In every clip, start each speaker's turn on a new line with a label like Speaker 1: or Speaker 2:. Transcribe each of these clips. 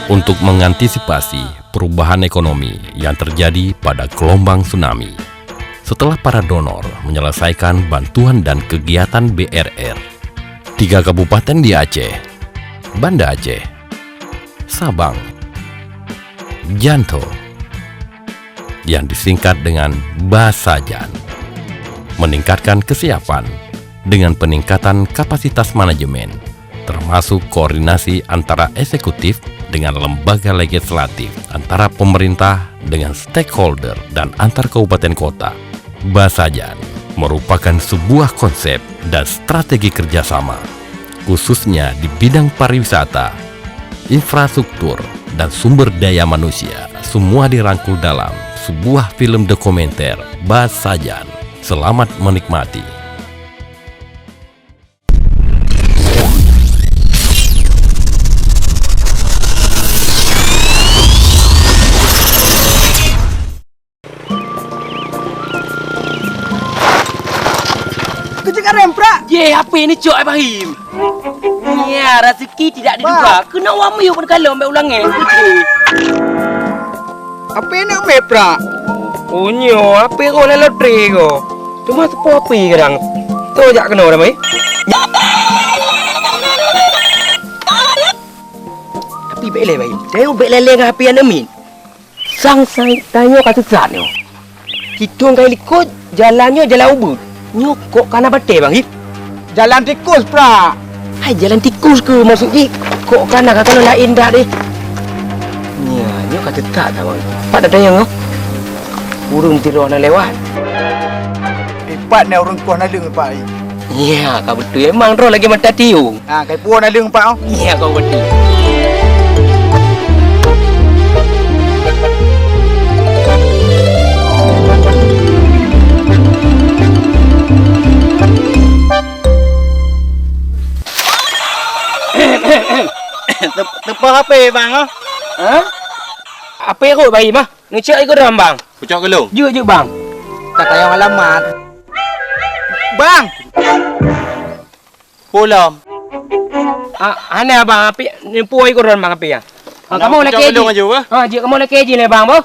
Speaker 1: untuk mengantisipasi perubahan ekonomi yang terjadi pada gelombang tsunami. Setelah para donor menyelesaikan bantuan dan kegiatan BRR, 3 kabupaten di Aceh, Banda Aceh, Sabang, Janto, yang disingkat dengan Basajan, meningkatkan kesiapan dengan peningkatan kapasitas manajemen, termasuk koordinasi antara eksekutif dengan lembaga legislatif, antara pemerintah dengan stakeholder, dan antar kabupaten kota. Basajan merupakan sebuah konsep dan strategi kerjasama, khususnya di bidang pariwisata, infrastruktur, dan sumber daya manusia. Semua dirangkul dalam sebuah film dokumenter Basajan. Selamat menikmati.
Speaker 2: Kejagaan remprak.
Speaker 3: Ye, apa ini cok Ibrahim? Ya, rezeki tidak diduga. Kena awak meyuk pada kalau ambil ulangnya.
Speaker 2: Apa ini meprak?
Speaker 3: Unyo, apa kau lalu loteri kau? Cuma sepuh apa kadang? Tu jak kena dah mai. Tapi baik leh, baik. Saya baik leh dengan api yang amin. Sang saya tanya kata sat ni. Kita kali ikut jalannya jalan ubud. Nyokok kana batai bang Hip.
Speaker 2: Jalan tikus prak.
Speaker 3: Hai jalan tikus ke maksudnya? Kok kana kata lain dah deh. Ya, nyok kata tak tahu. Pak dah tanya ngau. Urung tiru nak lewat.
Speaker 2: Empat ni orang kuah nalung pak.
Speaker 3: Ya, kau betul emang roh lagi mata tiu.
Speaker 2: Ha, kai puah nalung pak.
Speaker 3: Ya, kau betul.
Speaker 2: Tepah apa bang?
Speaker 3: Ha? Apa yang kau bayi mah? Ngecek ikut dalam bang.
Speaker 4: Pucuk gelung.
Speaker 3: Je bang.
Speaker 2: Tak tayang alamat. Bang.
Speaker 4: Pulam.
Speaker 3: Ana bang api ni puai ikut dalam bang api ya. Kamu nak keji.
Speaker 4: Gelung aja ke?
Speaker 3: Je kamu nak keji le bang, boh.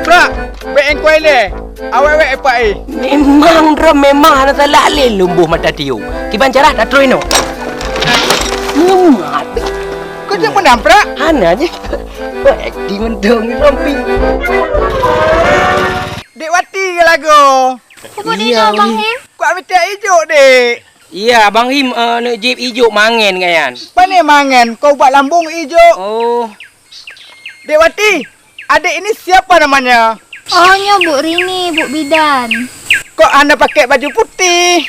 Speaker 2: Prak, bek kuai le. Awek-awek pak
Speaker 3: Memang ana salah le lumbuh mata tiu. Kiban cara dah troy no.
Speaker 2: Kau jangan menam prak.
Speaker 3: Ana je. Acting mendong ni rompi.
Speaker 2: Dek Wati ke lagu?
Speaker 5: Apa dia Bang Him?
Speaker 2: Kau ambil tiap hijau dek.
Speaker 3: Ya, Bang Him nak jeep hijau mangen kan.
Speaker 2: Pani mangan, kau buat lambung hijau.
Speaker 3: Oh.
Speaker 2: Dek Wati, adik ini siapa namanya?
Speaker 5: Ohnya Bu Rini, Bu Bidan.
Speaker 2: Kok anda pakai baju putih?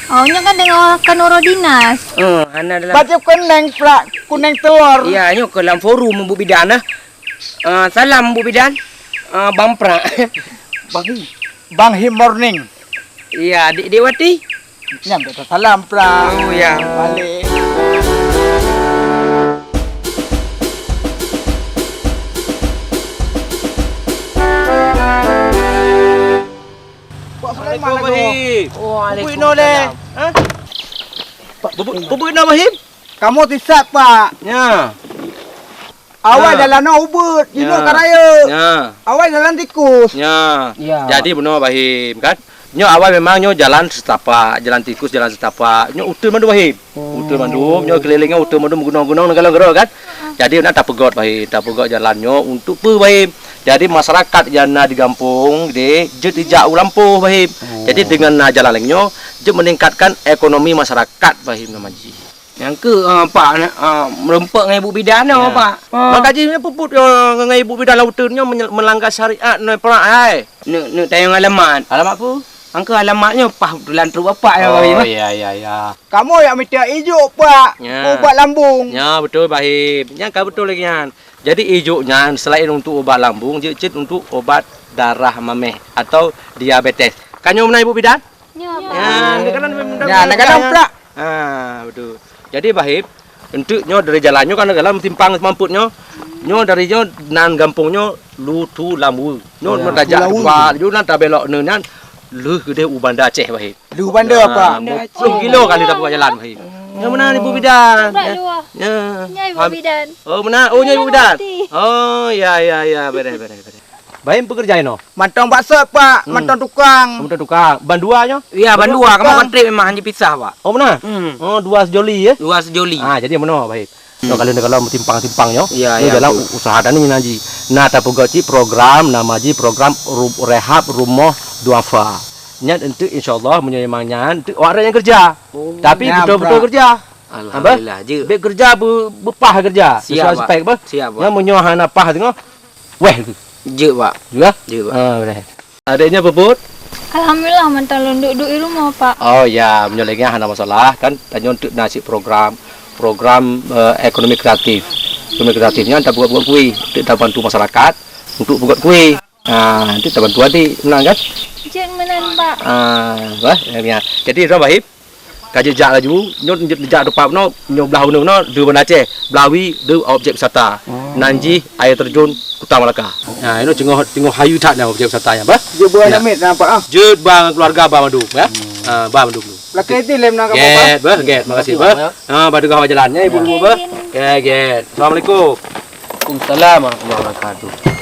Speaker 5: Ohnya kan dengan kanoro dinas.
Speaker 3: Ana dalam
Speaker 2: Baju kuning pula, kuning telur.
Speaker 3: ya, nyo ke dalam forum Bu Bidan ah. Salam Bu Bidan. Bang Pra.
Speaker 2: Bang Him morning.
Speaker 3: Ya, Dik Dewati.
Speaker 2: Nyam tak salam pula.
Speaker 3: Oh ya.
Speaker 2: Balik. Buat Sulaiman lagu.
Speaker 3: Waalaikumsalam.
Speaker 2: Ha?
Speaker 3: Bubuk nak Bahim?
Speaker 2: Kamu tisat pak.
Speaker 3: Ya.
Speaker 2: Awal
Speaker 4: Ya.
Speaker 2: jalan nak ubud, jino
Speaker 4: Ya.
Speaker 2: karaya.
Speaker 4: Ya.
Speaker 2: Awal jalan tikus.
Speaker 4: Ya.
Speaker 3: Ya.
Speaker 4: Jadi benar Bahim kan? Nyo awal memang nyo jalan setapak, jalan tikus jalan setapak. Nyo utul mandu Bahim. Utul mandu, nyo kelilingnya utul mandu gunung-gunung negara-negara kan? Jadi nak tak pegot Bahim, tak pegot jalan nyo untuk pe Bahim. Jadi masyarakat yang di kampung de je tidak ulampuh Bahim. Jadi dengan jalan lainnya je meningkatkan ekonomi masyarakat Bahim namaji.
Speaker 3: Yang ke Pak merempak dengan Ibu Bidan
Speaker 4: Ya.
Speaker 3: Pak.
Speaker 4: Maka jadi puput dengan ibu bidan lauturnya melanggar syariat no perang ai.
Speaker 3: Nak tayang alamat.
Speaker 4: Alamat apa?
Speaker 3: Angka alamatnya pah dalam tru bapak ya Bahim.
Speaker 4: Ya.
Speaker 2: Kamu yang minta hijau pak.
Speaker 4: Ya.
Speaker 2: Ubat lambung.
Speaker 4: Ya betul Bahim. Yang kau betul lagi kan. Jadi hijaunya selain untuk obat lambung, dia untuk obat darah mameh atau diabetes. Kanyo mana ibu bidan?
Speaker 5: Ya,
Speaker 4: Ya, dia kan
Speaker 2: Ya, nak kadang pula.
Speaker 4: betul. Jadi Bahim, untuknya dari jalannya kan dalam timpang semamputnya. Nyo dari nyo nan gampungnya lu tu lamu. Nyo
Speaker 3: Ya,
Speaker 4: nak dajak
Speaker 2: Lamu.
Speaker 4: dua, nyo nan tabelok nan lu gede ubanda Aceh bahit.
Speaker 2: Lu banda apa?
Speaker 4: 10 kilo kali tak buat jalan bahit. Yang mana Ibu Bidan?
Speaker 5: Berat dua.
Speaker 4: Ya.
Speaker 5: Nyai Ibu Bidan.
Speaker 4: Oh mana? Oh Ibu Bidan.
Speaker 5: Mati.
Speaker 4: Oh ya beres. Baik pekerja no.
Speaker 2: Mantong bakso pak, mantong tukang.
Speaker 4: Kamu tukang. Banduanya?
Speaker 3: Ya, bandua. Kamu
Speaker 2: Bang.
Speaker 3: kontrik memang hanya pisah, Pak.
Speaker 4: Oh mana? Oh dua sejoli ya.
Speaker 3: Dua sejoli.
Speaker 4: Jadi mana baik. So kalau timpang-timpangnya,
Speaker 3: Ya,
Speaker 4: ini
Speaker 3: ya,
Speaker 4: dalam
Speaker 3: betul.
Speaker 4: usaha dan ini nanti. Nah, tapi gaji program nama ji program rehab rumah duafa. Nya untuk insyaallah menyemangnya untuk orang yang kerja. Tapi
Speaker 2: ya,
Speaker 4: betul-betul
Speaker 2: Pak.
Speaker 4: kerja.
Speaker 3: Alhamdulillah je.
Speaker 4: Bek kerja bepah kerja.
Speaker 3: Siap,
Speaker 4: Sesuai
Speaker 3: Pak.
Speaker 4: spek apa?
Speaker 3: Siap, Pak.
Speaker 4: Yang menyohan apa tengok. Weh tu.
Speaker 3: Je, Pak.
Speaker 4: Juga?
Speaker 3: Je, Pak.
Speaker 4: Beres. Adanya bebut?
Speaker 5: Alhamdulillah mantan duduk di rumah Pak.
Speaker 4: Oh ya, menyolengnya hana masalah kan tanya untuk nasi program ekonomi kreatif. Ekonomi kreatifnya kita buat kuih, kita bantu masyarakat untuk buat kuih. Nanti kita bantu adik, menang kan?
Speaker 5: Jen menan Pak.
Speaker 4: Ya. Jadi dah baik. Kaji jak laju, nyot jak depan no, belah gunung no, dua benda Aceh, Belawi, dua objek wisata. Nanji air terjun Kuta Melaka. Nah, ini tengok hayu tak nak objek wisata ya, bah?
Speaker 2: Dia buat namit nampak ah.
Speaker 4: Jut bang keluarga bang Madu, ya? Bang Madu.
Speaker 2: Belakang itu lem nak apa?
Speaker 4: Get, bah, get. Makasih, bah. Badu kau jalannya ibu-ibu, bah. Get. Assalamualaikum.
Speaker 3: Waalaikumsalam warahmatullahi wabarakatuh.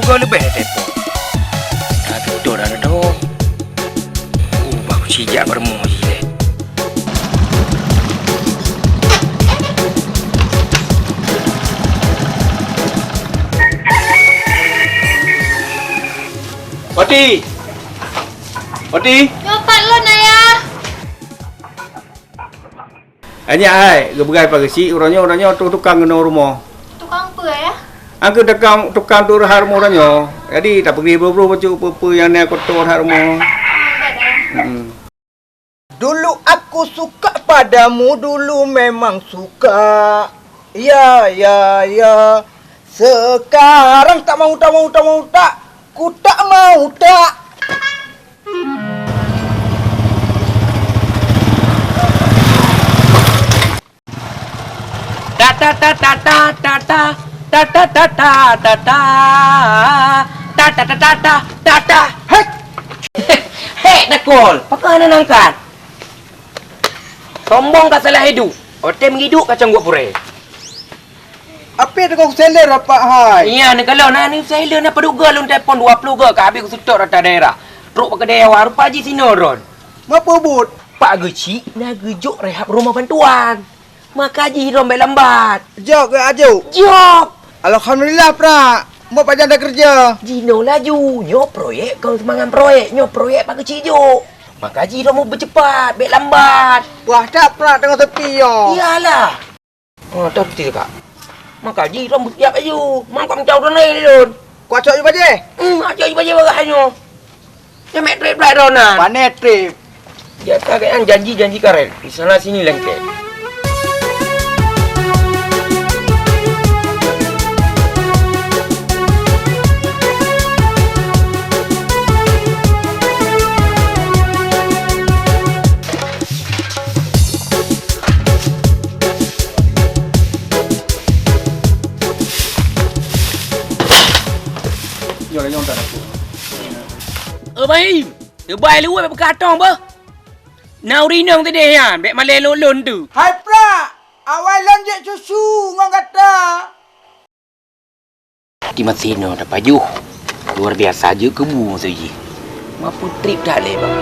Speaker 3: Kau lebih tepo. Aduh, dah. Bagus sijak bermuji deh.
Speaker 4: Oti.
Speaker 5: Nyopat lo Naya.
Speaker 2: Hanya ai, gebegai pagi si orangnya tukang kena rumah.
Speaker 5: Tukang apa ya?
Speaker 2: Angka tukang tu rahar rumah orangnya. Jadi tak pergi bro baju apa yang nak kotor rahar rumah. Dulu aku suka padamu, dulu memang suka. Ya. Sekarang tak mau tak. Ku tak mau tak.
Speaker 3: Hei, nakol. Pakai anak angkat. Sombong kat salah hidup. Otem hidup kacang buat pure.
Speaker 2: Apa tu kau seller apa hai?
Speaker 3: Iya, ni kalau nak ni saya nak peduga lun telefon 20 ke habis aku sutok rata daerah. Truk pakai dewa rupa haji sinoron.
Speaker 2: Apa but?
Speaker 3: Pak Geci nak gejuk rehab rumah bantuan. Maka haji rombel lambat.
Speaker 2: Jok ke aju?
Speaker 3: Job.
Speaker 2: Alhamdulillah pra. Mau pajak dah kerja.
Speaker 3: Jino laju. Nyo proyek kau semangat proyek. Nyo proyek Pak Geci jo. Maka haji rombel bercepat. Bek lambat.
Speaker 2: Wah tak pra tengok tepi yo.
Speaker 3: Iyalah. Oh, tahu betul tak? Maka haji rombel siap aju. Mangkam jauh renai lun.
Speaker 2: Kau cok juga je.
Speaker 3: Ajar ibu baca bagahannya. Jamek trip pula Ronan.
Speaker 2: Panen trip.
Speaker 3: Ya kakek janji karet. Di sana sini lengket. Baik. Dia baik luar pakai kartong apa? Nau rinong tadi ya, bek malai lolon tu.
Speaker 2: Hai pra. Awal lonjek susu ngong kata.
Speaker 3: Di Masino dah pajuh. Luar biasa je kebu saja. Mampu trip dah le bang.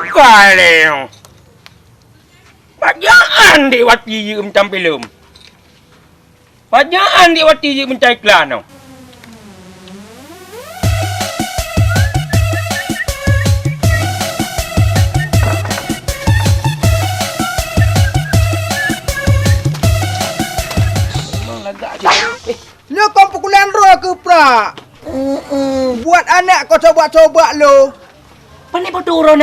Speaker 3: Kaleng. Bajaan Dewati je macam film. Bajaan Dewati je mencari iklan tau.
Speaker 2: coba-coba lo.
Speaker 3: Pandai bodoh Ron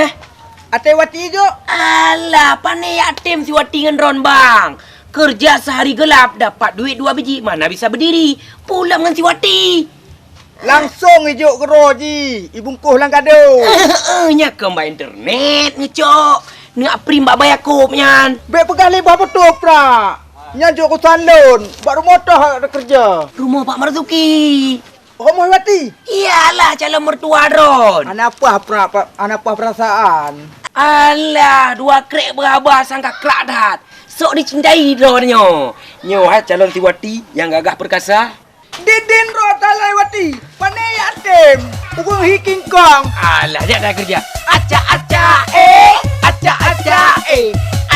Speaker 2: Ate wati jo.
Speaker 3: Alah, pandai yatim si Wati dengan Ron bang. Kerja sehari gelap, dapat duit 2 biji. Mana bisa berdiri? Pulang dengan si Wati.
Speaker 2: Langsung ijuk ke roji. Ibungkuh lang kado.
Speaker 3: Nya kembali internet, ngecok. Nak prim bak bayar kop nyan.
Speaker 2: Bek pegang lebah betul pra. Nyanjuk ku salon. Baru motor ada kerja.
Speaker 3: Rumah Pak Marzuki.
Speaker 2: Rumah wati.
Speaker 3: Iyalah calon mertua Ron.
Speaker 2: Anak apa pra? Anak apa perasaan?
Speaker 3: Alah, 2 krek berabah sangka kerak dah. Sok dicintai Ron nyo. Nyo calon si Wati yang gagah perkasa.
Speaker 2: Didin ro talai wati. Panai yatim. Ukung hiking kong.
Speaker 3: Alah, dia dah kerja. Acak-acak, acak-acak, acak-acak,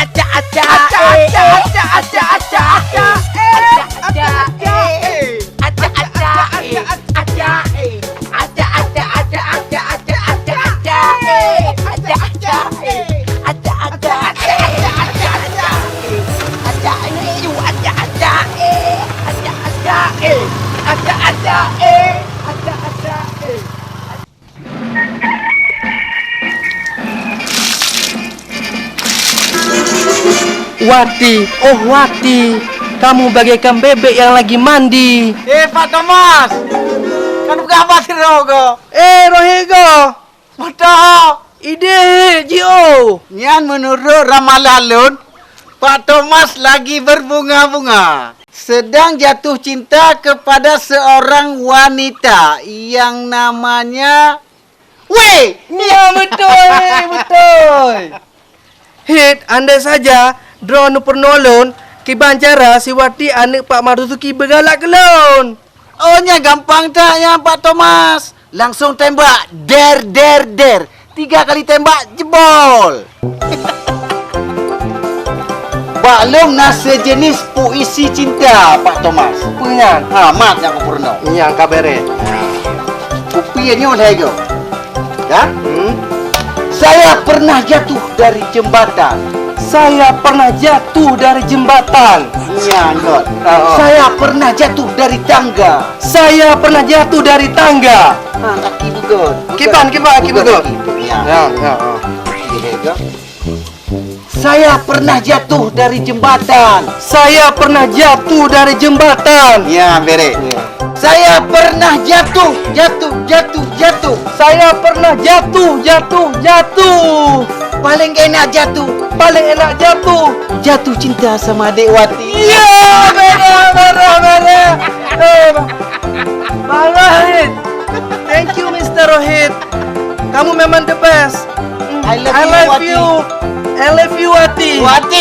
Speaker 3: Wati, oh Wati, kamu bagaikan bebek yang lagi mandi.
Speaker 2: Pak Thomas. Kan berapa sih rogo?
Speaker 3: Rohego,
Speaker 2: Mata.
Speaker 3: ide Jio.
Speaker 2: Nyan menurut ramalan Pak Thomas lagi berbunga-bunga. Sedang jatuh cinta kepada seorang wanita yang namanya Wei.
Speaker 3: Ya betul, betul. Hit, andai saja drone pernolon kiban cara si Wati anak Pak Marzuki bergalak kelon.
Speaker 2: Ohnya gampang tak ya Pak Thomas. Langsung tembak. Der. 3 kali tembak jebol. Baklum nak sejenis puisi cinta Pak Thomas.
Speaker 3: Punya.
Speaker 2: Mat yang aku pernah.
Speaker 3: Yang kabere.
Speaker 2: Kupiannya oleh yo. Ya? Saya pernah jatuh dari jembatan.
Speaker 3: Saya pernah jatuh dari jembatan.
Speaker 2: Ya, Not. Saya pernah jatuh dari tangga.
Speaker 3: Saya pernah jatuh dari tangga.
Speaker 2: Aki bukan.
Speaker 3: Kiban.
Speaker 2: Ya. Saya pernah jatuh dari jembatan.
Speaker 3: Saya pernah jatuh dari jembatan.
Speaker 2: Ya, bere. Saya pernah jatuh.
Speaker 3: Saya pernah jatuh.
Speaker 2: Paling enak jatuh. Jatuh cinta sama adik Wati.
Speaker 3: Ya, benar. Bang Rohit. Thank you, Mr. Rohit. Kamu memang the best.
Speaker 2: I love you,
Speaker 3: I love you, Wati.
Speaker 2: Wati.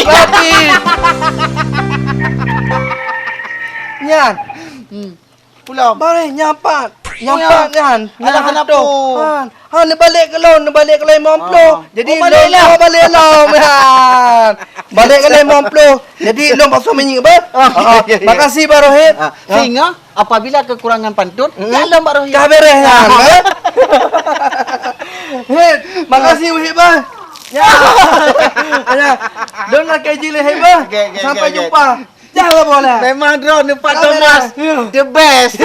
Speaker 3: Nyan.
Speaker 2: Pulang.
Speaker 3: Boleh nyampat
Speaker 2: ya.
Speaker 3: Nyan.
Speaker 2: Alah, kenapa?
Speaker 3: Ni balik ke lon, Momplo. Jadi
Speaker 2: balik lah.
Speaker 3: balik lon. Balik ke Momplo. Jadi lon pasal menyik ba?
Speaker 2: Ya.
Speaker 3: Makasih Pak Rohit.
Speaker 2: Sehingga apabila kekurangan pantun, jalan Pak Rohit.
Speaker 3: Dah beres Nyan. Hit, makasih Wahid ba. Ya. Don nak kaji le heba. Sampai jumpa. Jangan boleh.
Speaker 2: Memang drone Pak Thomas. The best.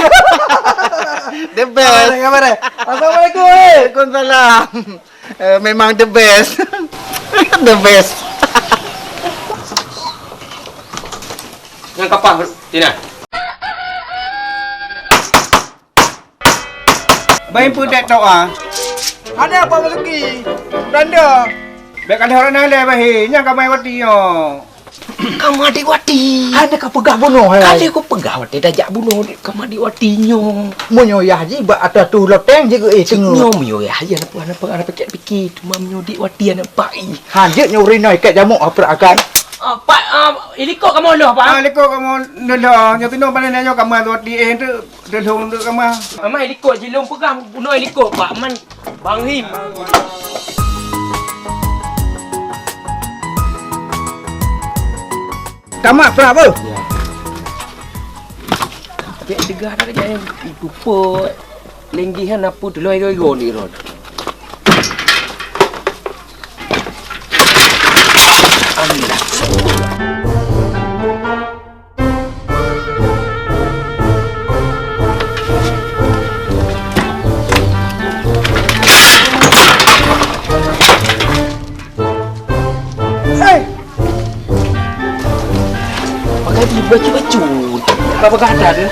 Speaker 2: The best.
Speaker 3: Kabar. Assalamualaikum.
Speaker 2: Waalaikumsalam. Memang the best. The best.
Speaker 4: Yang kapan, Tina?
Speaker 2: Baik pun tak tahu ah. Ada apa lagi? Tanda. Baik ada orang nale bahi. Yang kamai Wati yo.
Speaker 3: Kamu adik Wati.
Speaker 2: Ada kau pegah bunuh hai.
Speaker 3: Ada aku pegah Wati dajak bunuh kamu adik Wati nyo.
Speaker 2: Munyo ya ji ba ada tu loteng je ke cengu.
Speaker 3: Nyo myo ya ya apa fikir cuma myo dik Wati anak pai.
Speaker 2: Hanjit nyuri nai kat jamu apa akan.
Speaker 3: Pak ini kok kamu loh Pak?
Speaker 2: Lekok kamu nelo nyo tino panen nyo kamai Wati tu delong tu kamai.
Speaker 3: Mama helikop jilung pegang bunuh helikop Pak Man Bang Him.
Speaker 2: Tamat apa?
Speaker 3: Ya. Cek tegah dah kerja yang lupa lenggihan apa dulu ego ni Rod. baju-baju. Apa kata tu?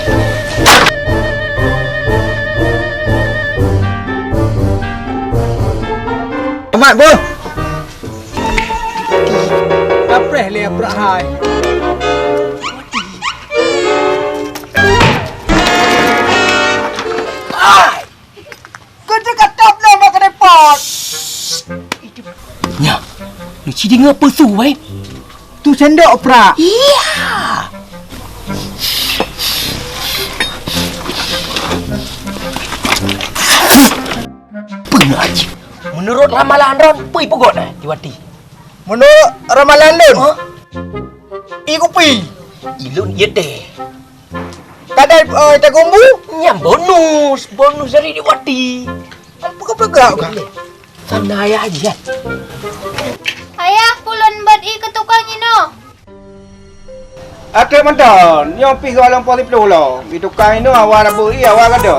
Speaker 2: Amat boh. Kapreh le prahai. Kau cakap top lah makan repot.
Speaker 3: Nya. Ni ciri ngapa tu, wei?
Speaker 2: Tu sendok prak.
Speaker 3: Iya. Pengaji. Menurut ramalan Ron, pui pegot dah Diwati.
Speaker 2: Menurut ramalan Lun,
Speaker 3: Ha?
Speaker 2: ikupi.
Speaker 3: Ilun ye deh.
Speaker 2: Kadai tagumbu.
Speaker 3: Nyam bonus dari Diwati.
Speaker 2: Apa kau bergerak kan?
Speaker 3: Sana ayah aja.
Speaker 5: Ayah, pulun bat ke tukang no.
Speaker 2: Ada mantan, yang pergi ke alam poli pelulah. Itu kain tu awak nak beri, awak ada.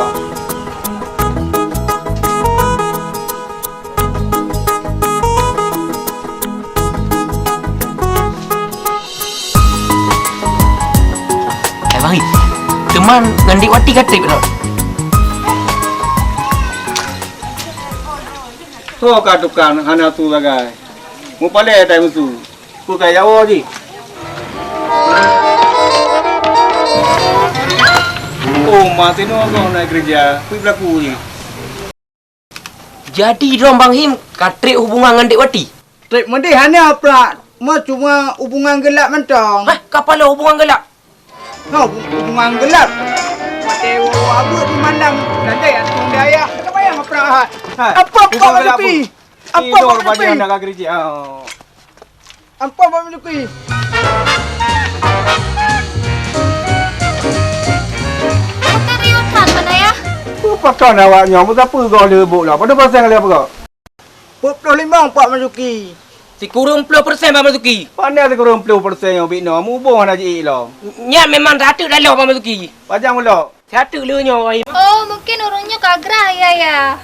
Speaker 3: Bang, teman dengan Diwati kata betul.
Speaker 2: So kat tukang hana tu lagai. Mu pale time tu. Ku kaya jauh je. Oh, mati no kau nak kerja. Ku berlaku je.
Speaker 3: Jadi dong Bang Him katrik hubungan dengan Diwati.
Speaker 2: Trip mendih hana pula. Cuma hubungan gelap mentang.
Speaker 3: Hah, kapal hubungan gelap.
Speaker 2: No, hubungan gelap. Dewa abu di mandang. Nanti ada daya. Tak payah apa. Apa kau menuki? Apa kau menuki? Nak kerja. Apa kau menuki?
Speaker 5: Seriusan mana ya?
Speaker 2: Pakan awaknya, apa kau lebuk lah. Pada pasal kali apa kau? 45 Pak Mazuki.
Speaker 3: Si kurung 10% Bang Mazuki.
Speaker 2: Pandai tu kurang 10% yang bina. Mubung nak je lah.
Speaker 3: Nya memang rata dah lah Bang Mazuki.
Speaker 2: Pajang pula.
Speaker 3: Satu le nya Bang Him.
Speaker 5: Oh, mungkin orangnya kagrah ya.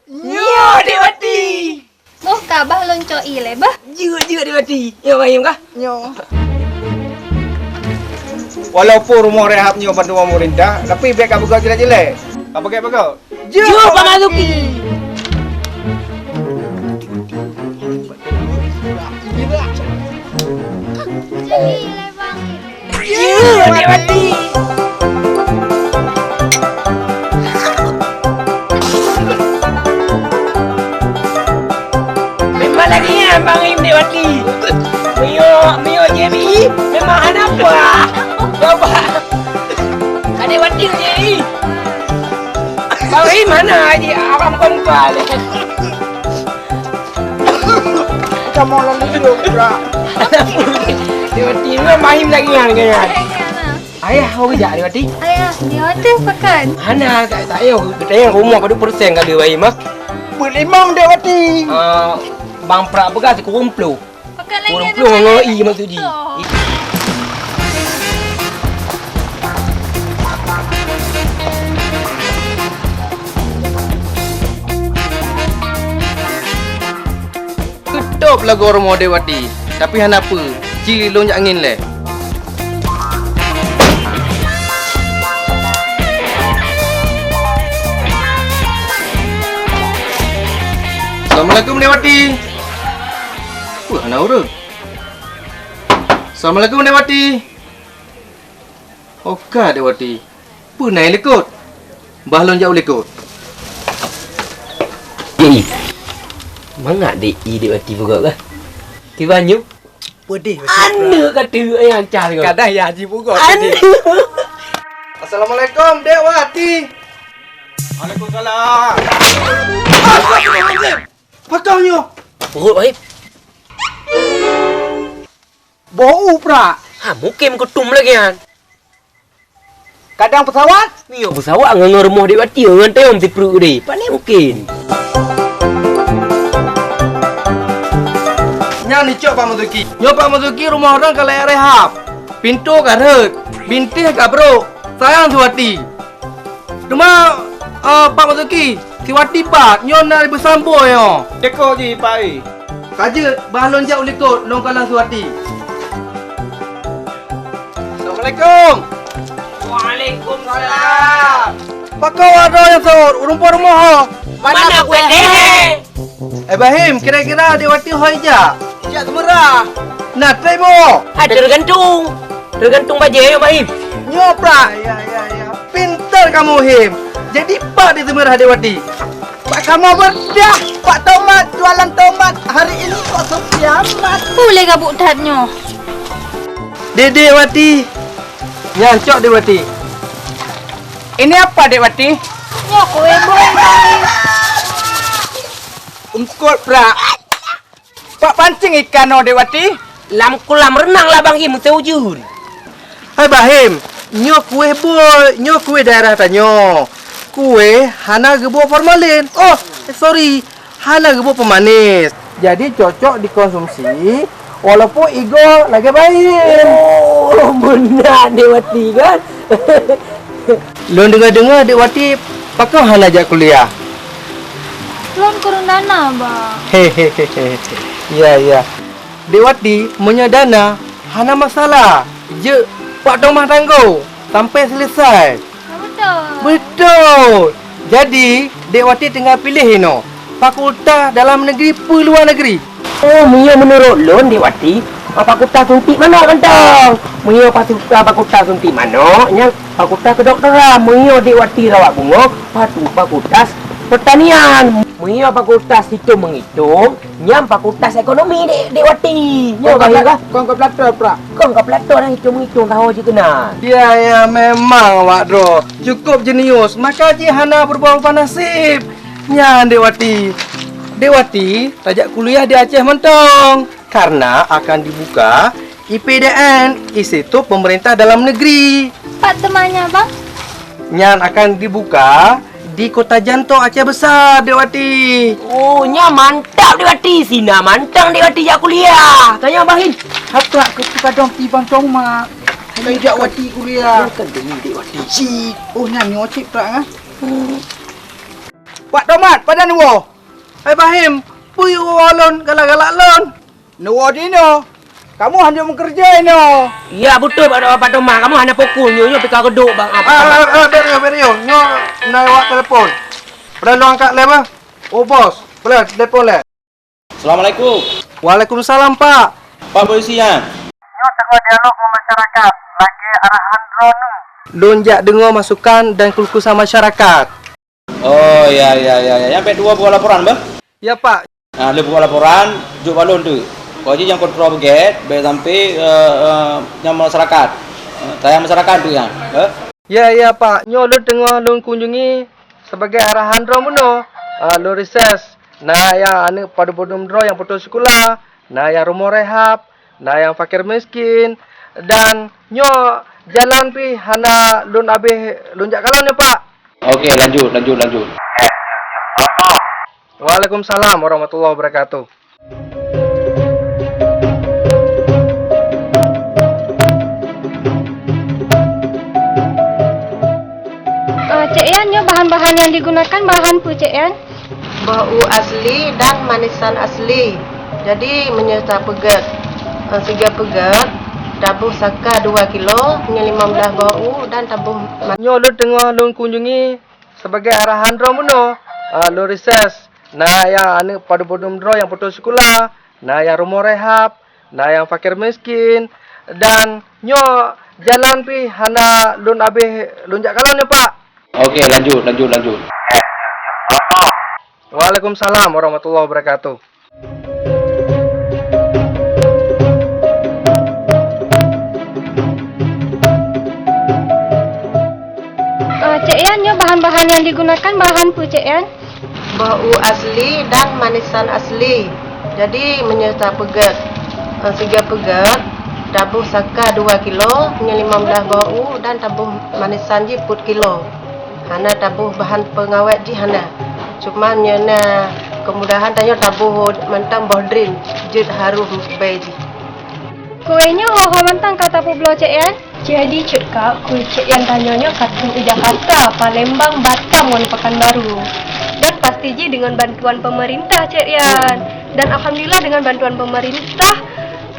Speaker 3: Nya Diwati.
Speaker 5: Boh, kabah loncoi le bah.
Speaker 3: Je Diwati. Ya Bang Him kah?
Speaker 2: Nyo. Walaupun rumah rehabnya bantuan pemerintah, tapi biar kau buka jelek-jelek. Kau pakai apa kau?
Speaker 3: Je Bang Mazuki.
Speaker 5: Jadi le bang.
Speaker 3: Je Diwati. Memang lagi ya Bang Him Diwati. Mio JBI memang ada apa? Coba. Ada Diwati JBI. Bang Him mana aja abang kongkal.
Speaker 2: Kamu lalu dulu, pula.
Speaker 3: Diwati memang Mahim lagi yang kaya. Ayah kau kerja Diwati?
Speaker 5: Ayah, dia ada pakan.
Speaker 3: Hana tak tahu. Kita yang rumah pada persen kali Mahim ah.
Speaker 2: Berimam Dewati.
Speaker 3: Bang Prak bekas kurung pelu.
Speaker 5: Pakan lagi
Speaker 3: Kurung
Speaker 5: ada
Speaker 3: pelu
Speaker 5: pakan
Speaker 3: ngoi
Speaker 5: lagi.
Speaker 3: maksud dia.
Speaker 5: Oh.
Speaker 4: Kedop lagu rumah Dewati. Tapi hana apa? Ci lonjak angin le. Assalamualaikum Dewati. Wah, hana orang. Assalamualaikum Dewati. Okah Dewati. Punai lekut. Bahlon jauh lekut.
Speaker 3: Ye. Mangak dek Diwati juga kah? Kibanyu.
Speaker 2: Pedih.
Speaker 3: Anda kata yang car kau.
Speaker 2: Kadang ya haji pukul.
Speaker 3: Anda.
Speaker 2: Assalamualaikum Dewati. Waalaikumsalam. Pakaunya.
Speaker 3: Perut Mahim.
Speaker 2: Bau pula.
Speaker 3: Ha, mungkin ketum lagi kan.
Speaker 2: Kadang pesawat.
Speaker 3: Ni pesawat dengan rumah Diwati dengan tayong si perut dia. Pandai mungkin.
Speaker 4: Nya ni cok Pak Mazuki. Nyo Pak Mazuki rumah orang kalau rehab. Pintu karet, bintih kabrok. Sayang Siwati. Cuma Pak Mazuki, Siwati Pak, nyo nak bersambo yo.
Speaker 2: Dekok je Pak.
Speaker 4: Kaje bahalon jauh lekot long kalang Siwati.
Speaker 2: Assalamualaikum.
Speaker 3: Waalaikumsalam.
Speaker 2: Pakau ada yang sahur, rumput rumah.
Speaker 3: Mana kue teh?
Speaker 2: Bahim, kira-kira Dewati hoi ja. Jak semerah. Nah, try bo.
Speaker 3: Ada tergantung. Tergantung baju ya, Bahim.
Speaker 2: Nyopra. Ya. Pintar kamu, Him. Jadi Pak di semerah Dewati. Pak kamu berdah. Pak tomat, jualan tomat. Hari ini kok sepi amat.
Speaker 5: Boleh gabuk tatnya.
Speaker 2: Dede Wati. Nyancok Dewati.
Speaker 6: Ini apa, Dewati?
Speaker 5: Nya kue boy.
Speaker 6: Ungkut, Pra. Pak pancing ikan, no, Dewati?
Speaker 3: Lam kolam renang lah Bang Him, terwujud.
Speaker 2: Hai Bahim. Nyo kue boy. Nyo kue daerah tanyo. Kue hana gebo formalin. Oh, sorry. Hana gebo pemanis. Jadi cocok dikonsumsi walaupun ego lagi baik.
Speaker 3: Oh, benar Dewati kan?
Speaker 2: Lo dengar-dengar Dewati pakai hana ajak kuliah.
Speaker 5: Lon kurang dana, Bang.
Speaker 2: Hehehe. Ya. Dewati punya dana hana masalah. Je pak rumah tangga sampai selesai.
Speaker 5: Betul.
Speaker 2: Betul. Jadi Dewati tinggal pilih ino. Fakultas dalam negeri pu luar negeri.
Speaker 3: Oh, menurut Lon Dewati, fakultas suntik mana kentang? Fakultas suntik mana? Yang fakultas kedokteran. Dewati rawat bunga, fakultas pertanian. Fakultas hitung menghitung. Yang fakultas ekonomi Dewati. Ya, baiklah.
Speaker 2: Kau Plato, Pra.
Speaker 3: Kau Plato dah hitung menghitung tahu je kenal.
Speaker 2: Ya, memang Wak Dro. Cukup jenius. Maka je hana berbau nasib. Nya Dewati tajak kuliah di Aceh Mentong karena akan dibuka IPDN, Institut Pemerintah Dalam Negeri.
Speaker 5: Pak temannya, Bang.
Speaker 2: Nyan akan dibuka di Kota Jantung Aceh Besar, Dewati.
Speaker 3: Oh, nya mantap Dewati. Sina mantang Dewati jak kuliah. Tanya Bang Him.
Speaker 2: Hatta ketika dong tibang coma. Tidak Wati kuliah.
Speaker 3: Kan Dewati.
Speaker 2: Si, oh nyan nyocik tak ah.
Speaker 6: Pak tomat, pada nuwo.
Speaker 2: Hai Bahim, puyu walon galak-galak lon.
Speaker 6: Nuwo dino. Kamu hanya bekerja, no.
Speaker 3: Ya betul Pak Tomah. Kamu hanya pukul nyo pika geduk Bang.
Speaker 2: Berio. Nyo naik wak telefon. Pernah lo angkat lema? Oh bos, boleh telefon le.
Speaker 4: Assalamualaikum.
Speaker 2: Waalaikumsalam Pak.
Speaker 4: Pak polisi ya.
Speaker 2: Nyo tengah dialog dengan masyarakat. Lagi arahan drone. Lonjak dengar masukan dan kelukusan masyarakat.
Speaker 4: Oh ya. Yang pet dua buat laporan, Bang.
Speaker 2: Ya Pak.
Speaker 4: Nah, le buat laporan, juk balon tu. Kau je yang kontrol beget, sampai yang masyarakat. Tayang masyarakat tu yang.
Speaker 2: Ya Pak. Nyo lo tengah lo kunjungi sebagai arahan drone muno. Lo reses. Nah yang ane padu-padu drone yang putus sekolah. Nah yang rumah rehab. Nah yang fakir miskin. Dan nyo jalan pi hana lun abih lunjak kalon ya Pak.
Speaker 4: Okey, lanjut.
Speaker 2: Waalaikumsalam warahmatullahi wabarakatuh.
Speaker 5: Cik Yan, nyo bahan-bahan yang digunakan bahan pu Cik Yan.
Speaker 7: Bau asli dan manisan asli. Jadi menyerta pegat. 3 pegat, tabuh saka 2 kilo, punya 15 bau dan tabuh
Speaker 2: Nyo lo tengah lo kunjungi sebagai arahan drone muno. Lo reses. Nah yang ane padu-padu drone yang putus sekolah. Nah yang rumah rehab. Nah yang fakir miskin. Dan nyo jalan pi hana lun abih lunjak kalon ya Pak.
Speaker 4: Okey, lanjut.
Speaker 2: Waalaikumsalam warahmatullahi wabarakatuh.
Speaker 5: Cik Yan, nyo bahan-bahan yang digunakan bahan pu Cik Yan.
Speaker 7: bau asli dan manisan asli. Jadi menyerta pegat. 3 pegat, tabuh saka 2 kilo, punya 15 bau dan tabuh manisan je 4 kilo. Hana tabuh bahan pengawet je hana. Cuma nyana kemudahan tanya tabuh mentang bodrin je harum bayi.
Speaker 5: Kuenya ho mentang kata pu blo Cik Yan.
Speaker 8: Jadi cekak kue cik yang tanyanya katun Jakarta, Palembang, Batam, dan Pekanbaru. Dan pasti je dengan bantuan pemerintah Cik Yan. Dan alhamdulillah dengan bantuan pemerintah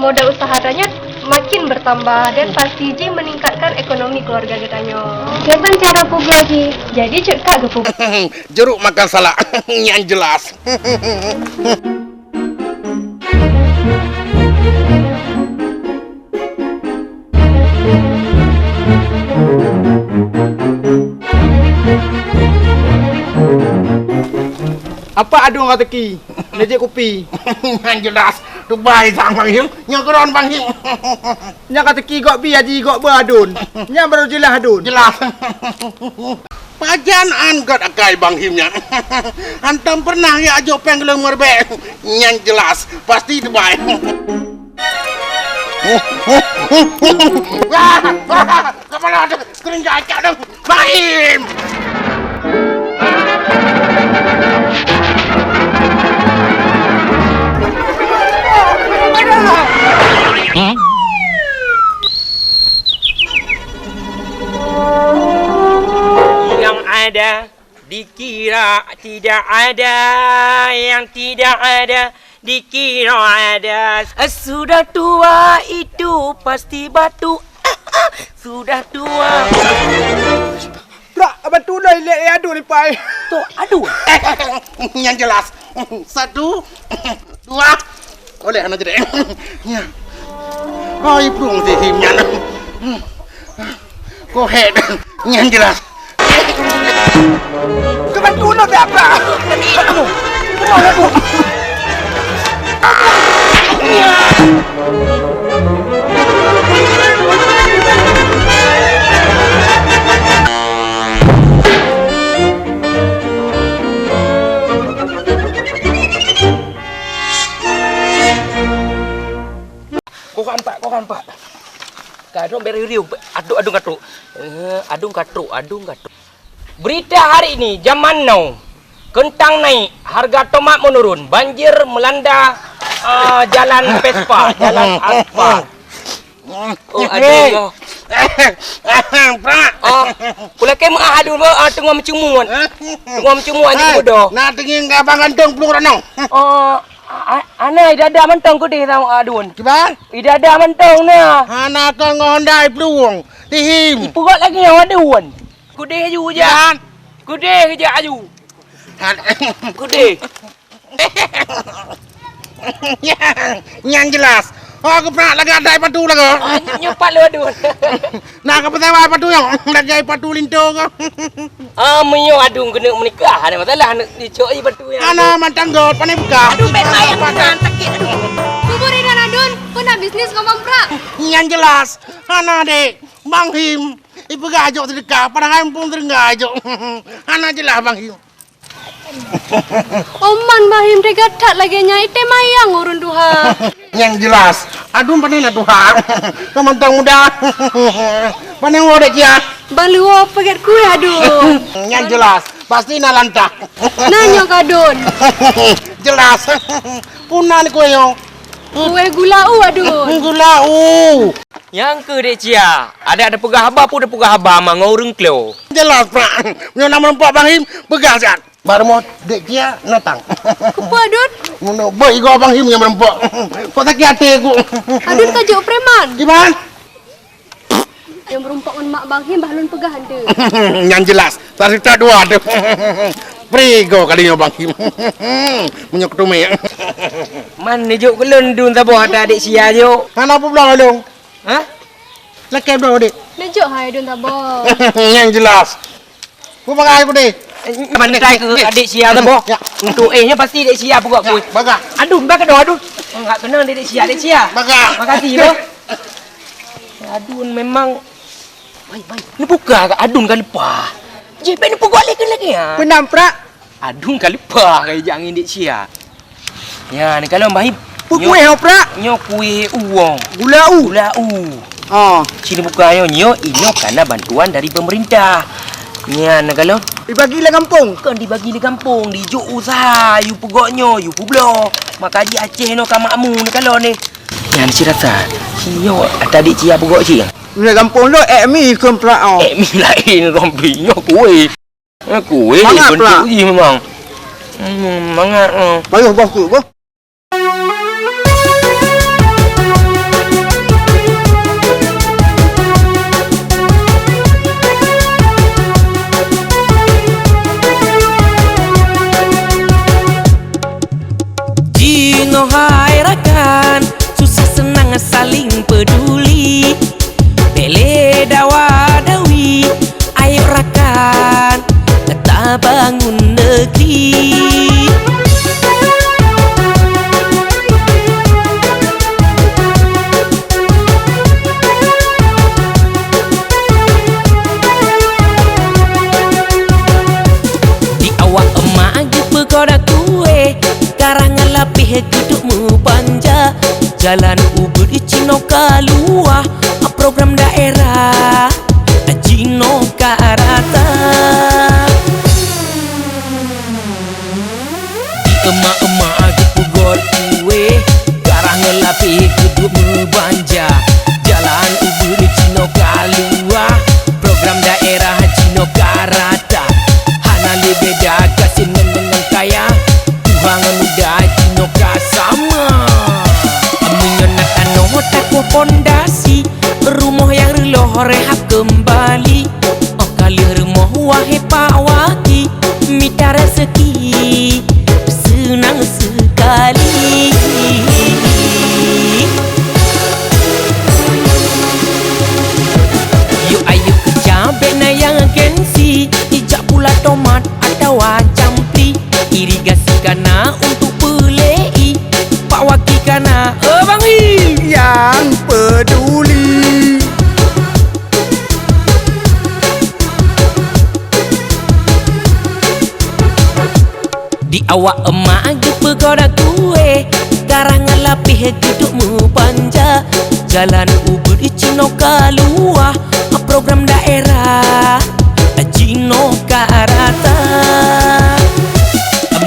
Speaker 8: modal usaha tanya makin bertambah dan pasti Ji meningkatkan ekonomi keluarga getanyo.
Speaker 5: Kapan cara pugah Ji?
Speaker 8: Jadi cek kak ke pugah.
Speaker 9: Jeruk makan salah. Yang jelas.
Speaker 6: Apa adun kata ki? Lejek kopi.
Speaker 9: Yang jelas. Tu baik sang Bang Him. Yang keron Bang Him.
Speaker 6: Nya kata ki gok bi aji gok beradun. Nya baru jelas adun.
Speaker 9: Jelas. Pajanaan kat akai Bang Himnya. Antam pernah ya ajo penggeleng merbek. Yang jelas. Pasti tu baik. Wah, kepala ada kering jajak dong. Bang Him.
Speaker 3: Yang ada dikira tidak ada, yang tidak ada dikira ada. Sudah tua itu pasti batu. Sudah tua.
Speaker 6: Prak abang tu dah lihat adun ni pai.
Speaker 3: Tu aduh.
Speaker 9: Yang jelas. 1, 2. Oleh anak jadi. Ya. Oh, ibu si Himnya. Kau head. Yang jelas.
Speaker 6: Kapan tu nak tak apa?
Speaker 3: Kau kan pak. Kadang beri-riu, aduk katruk. Adung katruk. Berita hari ini, zaman now. Kentang naik, harga tomat menurun, banjir melanda jalan Vespa, jalan aspal. Oh, aduh.
Speaker 9: Prak.
Speaker 3: Pula ke mak aduh tengah mencumuan. Tengah mencumuan je bodoh.
Speaker 9: Nak tinggi abang gantung pelung ranong.
Speaker 3: Ana idada mentong ku deh tahu adun.
Speaker 9: Kibar?
Speaker 3: Idada mentong na.
Speaker 9: Anak kau ngondai pelung. Tihim.
Speaker 3: Pukul lagi yang adun. Ku deh ju je. Ku deh je aju. Ku deh.
Speaker 9: Yang jelas. Aku pernah lagi ada patu lagi.
Speaker 3: Nyopat lu adun.
Speaker 9: Nak apa tahu patu yang lagi patu linto kau.
Speaker 3: Menyo adun kena menikah. Ada masalah nak dicoi batu yang.
Speaker 9: Anak mantan got pandai buka.
Speaker 3: Aduh bet ayam kan sakit aduh.
Speaker 5: Kuburi dan adun, pun nak bisnis ngomong prak.
Speaker 9: Yang jelas. Anak dek, Bang Him. Ibu gajok sedekah, padahal pun tergajok. Anak jelas Bang Him.
Speaker 8: Oman Bahim degatat lagi nyai te mayang urun duha.
Speaker 9: Yang jelas. Aduh pandai lah Tuhan. Teman-teman muda. Pandai ngorek ya.
Speaker 8: Bang luo paket kue adun.
Speaker 9: Yang jelas. Pasti nak lantah.
Speaker 8: Nanyo kadun.
Speaker 9: Jelas. Punah ni kue yo.
Speaker 8: Kue gulau adun.
Speaker 9: Gulau.
Speaker 3: Yang ke dek cia. Ada pegah haba pun ada pegah haba mangau rengklo.
Speaker 9: Jelas Pak. Yang nama nampak Bang Him pegang siat. Baru mau dek dia natang.
Speaker 8: Kepa adun.
Speaker 9: Ngono boy go Bang Him yang nampak. Kok tak hati aku.
Speaker 8: Adun kajuk preman.
Speaker 9: Gimana?
Speaker 8: Yang berumpak dengan mak Bang Him bahlun pegah ande.
Speaker 9: Yang jelas. Tak cerita dua tu. Prigo kalinya Bang Him. Menyok tume.
Speaker 3: Man juk kelun dun taboh ada adik sia juk.
Speaker 9: Ana apa pula dong?
Speaker 3: Ha?
Speaker 9: Lekep dong dik.
Speaker 8: Nejuk hai adun tabo.
Speaker 9: Yang jelas. Ku pakai aku dik.
Speaker 3: Mandai ke adik sia taboh.
Speaker 9: Ya.
Speaker 3: Untuk nya pasti adik sia pugak kuy.
Speaker 9: Baga.
Speaker 3: Adun bak doh adun. Enggak kena adik sia adik sia.
Speaker 9: Baga.
Speaker 3: Makasih doh. Adun memang baik. Ni buka ke adun kali pa. Jipen ni pugak lagi ya.
Speaker 6: Penam prak.
Speaker 3: Adun kali pa kai jangan dik sia. Ya ni kalau Mbah Him
Speaker 6: Pukui hau prak.
Speaker 3: nyo kuih uang.
Speaker 6: Gulau.
Speaker 3: Gulau.
Speaker 6: Oh.
Speaker 3: Sini bukannya nyo ini karena bantuan dari pemerintah. Ya nak kalau
Speaker 6: Dibagilah kampung.
Speaker 3: kan dibagi di kampung, di juk usaha, you pugoknyo, you publo. Maka di Aceh no kamakmu ni kalau ni. Yang si rasa, sinyo tadi cia pugok cia.
Speaker 6: Di kampung lo mi kum prak oh.
Speaker 3: Mi lain rompinyo kuih. Kuih
Speaker 6: Mangat
Speaker 3: bentuk
Speaker 6: pula.
Speaker 3: je memang. Mangat.
Speaker 6: Bayuh bos tu.
Speaker 3: Jalan Ubud Cino Kalua, program daerah Cino Karata. Di emak-emak gepugot kue, garah ngelapi geduk membanja. Jalan Ubud Cino Kalua, program daerah Cino Karata. Hana lebeda kasih dengan kaya, Tuhan muda Cino Kasama. Menyonakan takwa pondasi, rumah yang reloh rehab kembali. Oh kali rumah wahai Pak Waki, minta rezeki senang sekali. Yuk ayo ke cabai na yang gengsi, ijak pula tomat atau campli. Irigasi kana untuk pelei, Pak Waki kana Bang I
Speaker 2: yang peduli.
Speaker 3: Di awak emak gepegoda kue, garang ngelapih geduk mupanja. Jalan Ubud Cino Kalua, program daerah Cino Karata.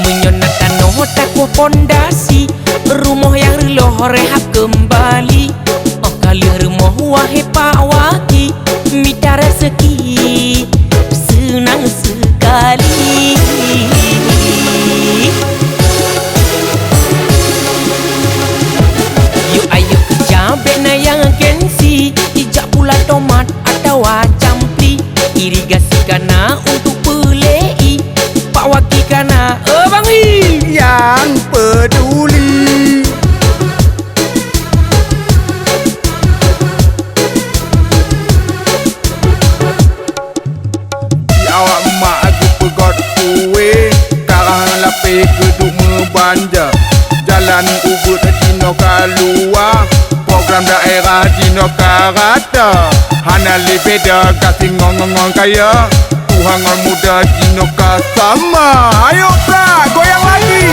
Speaker 3: Menyonakan takwa pondasi, rumah yang reloh rehab kembali. Oh kali rumah wahai Pak Waki, minta rezeki senang sekali. Yuk ayo ke cabai na yang gengsi, ijak pula tomat atau campli. Irigasi kana untuk pelei, Pak Waki kana Bang I
Speaker 2: yang peduli. Di awak mak aku pegot kue, karang lapis geduk membanja. Jalan Ubud Cino Kalua, program daerah Cino Karata. Hana lebeda kasih ngong-ngong kaya, Tuhan muda Cino Kasama. Ayo pra, goyang lagi.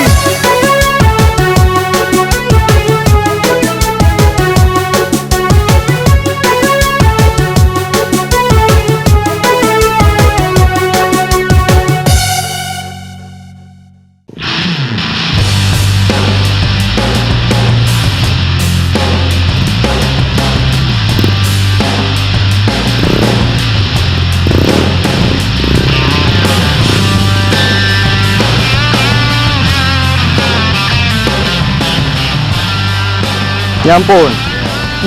Speaker 2: Ya ampun.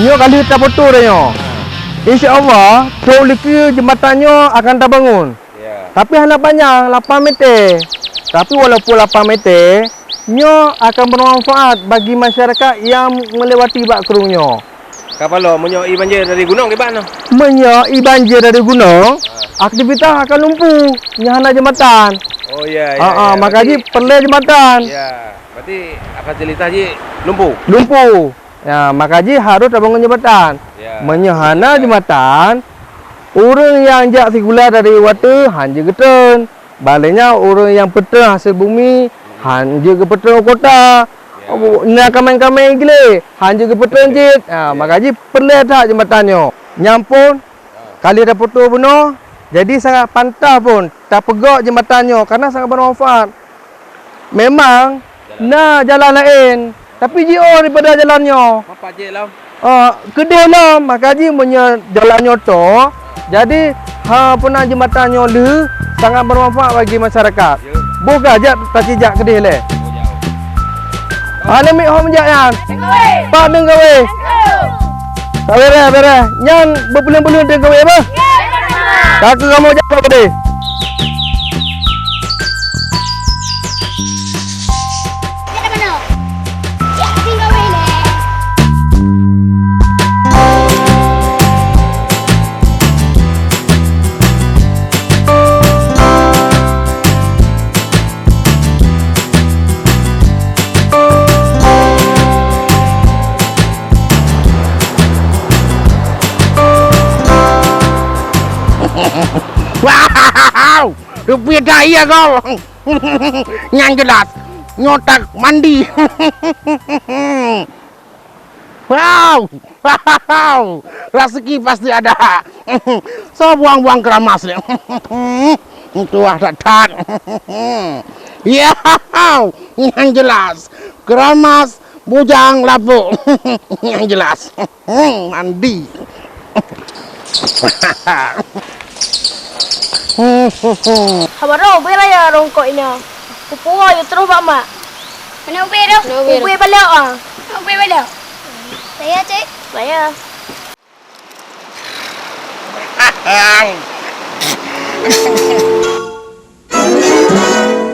Speaker 2: Nyo kali tak betul dah nyo. InsyaAllah, tol liki jembatannya akan terbangun.
Speaker 4: Ya.
Speaker 2: Tapi hendak panjang 8 meter. Tapi walaupun 8 meter, nyo akan bermanfaat bagi masyarakat yang melewati bak kerungnyo.
Speaker 4: Kapalo menyoi banjir dari gunung ke mana?
Speaker 2: Menyoi banjir dari gunung, aktivitas akan lumpuh. Nyahana jembatan.
Speaker 4: Oh ya. Ya,
Speaker 2: makanya perlu jembatan.
Speaker 4: Ya, berarti fasilitas je lumpuh.
Speaker 2: Lumpuh. Ya, makanya harus terbangun jembatan.
Speaker 4: Ya.
Speaker 2: Menyahana jembatan, orang yang jak segula dari water hanja getun. Baliknya orang yang petang hasil bumi hanja ke petang kota. Nak kameng-kameng gile hanja ke petang jit. Makanya perlu tak jembatannya. Nyampun kali dah putus benar. Jadi sangat pantah pun tak pegak jembatannya karena sangat bermanfaat. Memang nak jalan lain, tapi jauh daripada jalannya.
Speaker 4: Apa je lah?
Speaker 2: Kedai lah, makanya punya jalannya tu. Jadi pernah jembatannya le sangat bermanfaat bagi masyarakat. Buka je tak cicak kedai le. Lemik hom jak yang. Pak deng gawe. Tak beres. Yang berbulan-bulan deng gawe apa? Tak kamu jak kedai.
Speaker 9: Wow, rupiah daya kau. Yang jelas, nyotak mandi. Wow. Wow. Rezeki pasti ada. So buang-buang keramas ni. Tuah datang. Ya, yang jelas. Keramas, bujang, lapuk. Yang jelas. Mandi.
Speaker 8: Habaro, bera ya rongkok ini. Pupu ayo terus Pak Mak.
Speaker 5: Mana ubi tu?
Speaker 8: Ubi balik ah.
Speaker 5: Ubi balik. Saya, Cik.
Speaker 8: Saya.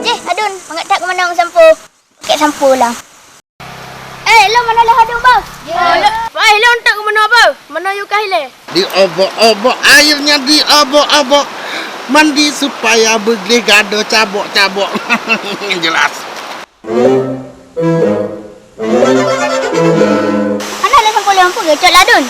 Speaker 5: Cik, Adun. Mangak tak ke mana orang sampo? Pakai sampo lah. Lo mana lah Adun, bang?
Speaker 8: Lo tak ke mana apa? Mana you kahile?
Speaker 9: Diobok-obok, airnya diobok-obok. Mandi supaya beglih gado cabok-cabok. Yang jelas.
Speaker 5: Mana lah sampo lampu ke? Cok lah Adun.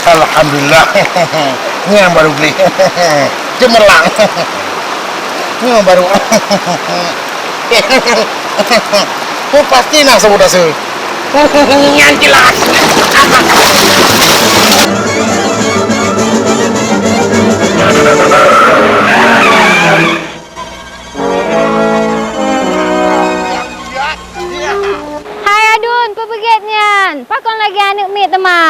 Speaker 9: Alhamdulillah. Ini yang baru beli. Cemerlang. Ini yang baru. Oh, pasti nak sebut asa. Yang jelas.
Speaker 5: Hai Adun, pepegetnya. Pakon lagi anak mit tema.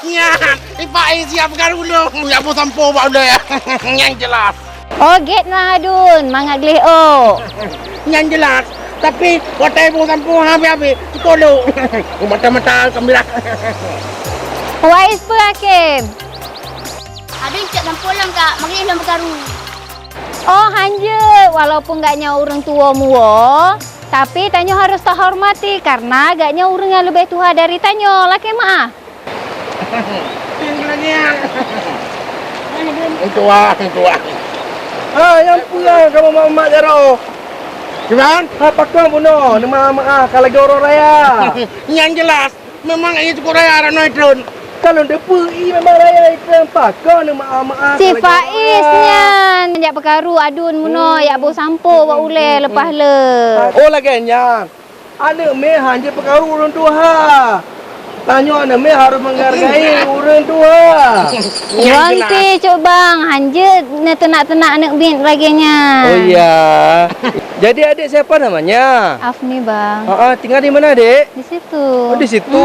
Speaker 9: Nyan, Pak siap garulung. Ya pun sampo pak udah ya. Yang jelas.
Speaker 5: Oh, get lah Adun. Mangat gleh oh.
Speaker 9: Yang jelas. Tapi kotai pun sampo habis-habis. Tolong. Mata-mata kamilah.
Speaker 5: Wais per Hakim.
Speaker 8: Adun cak sampo lang kak. Mari lang berkaru.
Speaker 5: Oh, hanja. Walaupun gaknya orang tua mua, tapi Tanyo harus terhormati karena agaknya orang yang lebih tua dari Tanyo. Laki maaf.
Speaker 9: Tinggalnya. Tua.
Speaker 6: Yang pulang kamu mak jaro.
Speaker 9: Gimana?
Speaker 6: Apa kau bunuh? Nama mak kalau lagi orang raya.
Speaker 9: Yang jelas. Memang ini cukup raya Rano Idrun.
Speaker 6: Kalau dia pergi memang raya itu apa kau nama mak.
Speaker 5: Si Faiznya. Jak perkaru Adun muno yak bau sampo buat ule lepas le.
Speaker 6: Oh laganya. Anak meh hanya perkara orang tua. Tanya anak meh harus menghargai orang tua.
Speaker 5: Wanti cok bang, hanja tenak-tenak anak bin laginya.
Speaker 6: Oh iya. Jadi adik siapa namanya?
Speaker 5: Afni bang.
Speaker 6: Tinggal di mana, Dek?
Speaker 5: Di situ.
Speaker 6: Oh, di situ.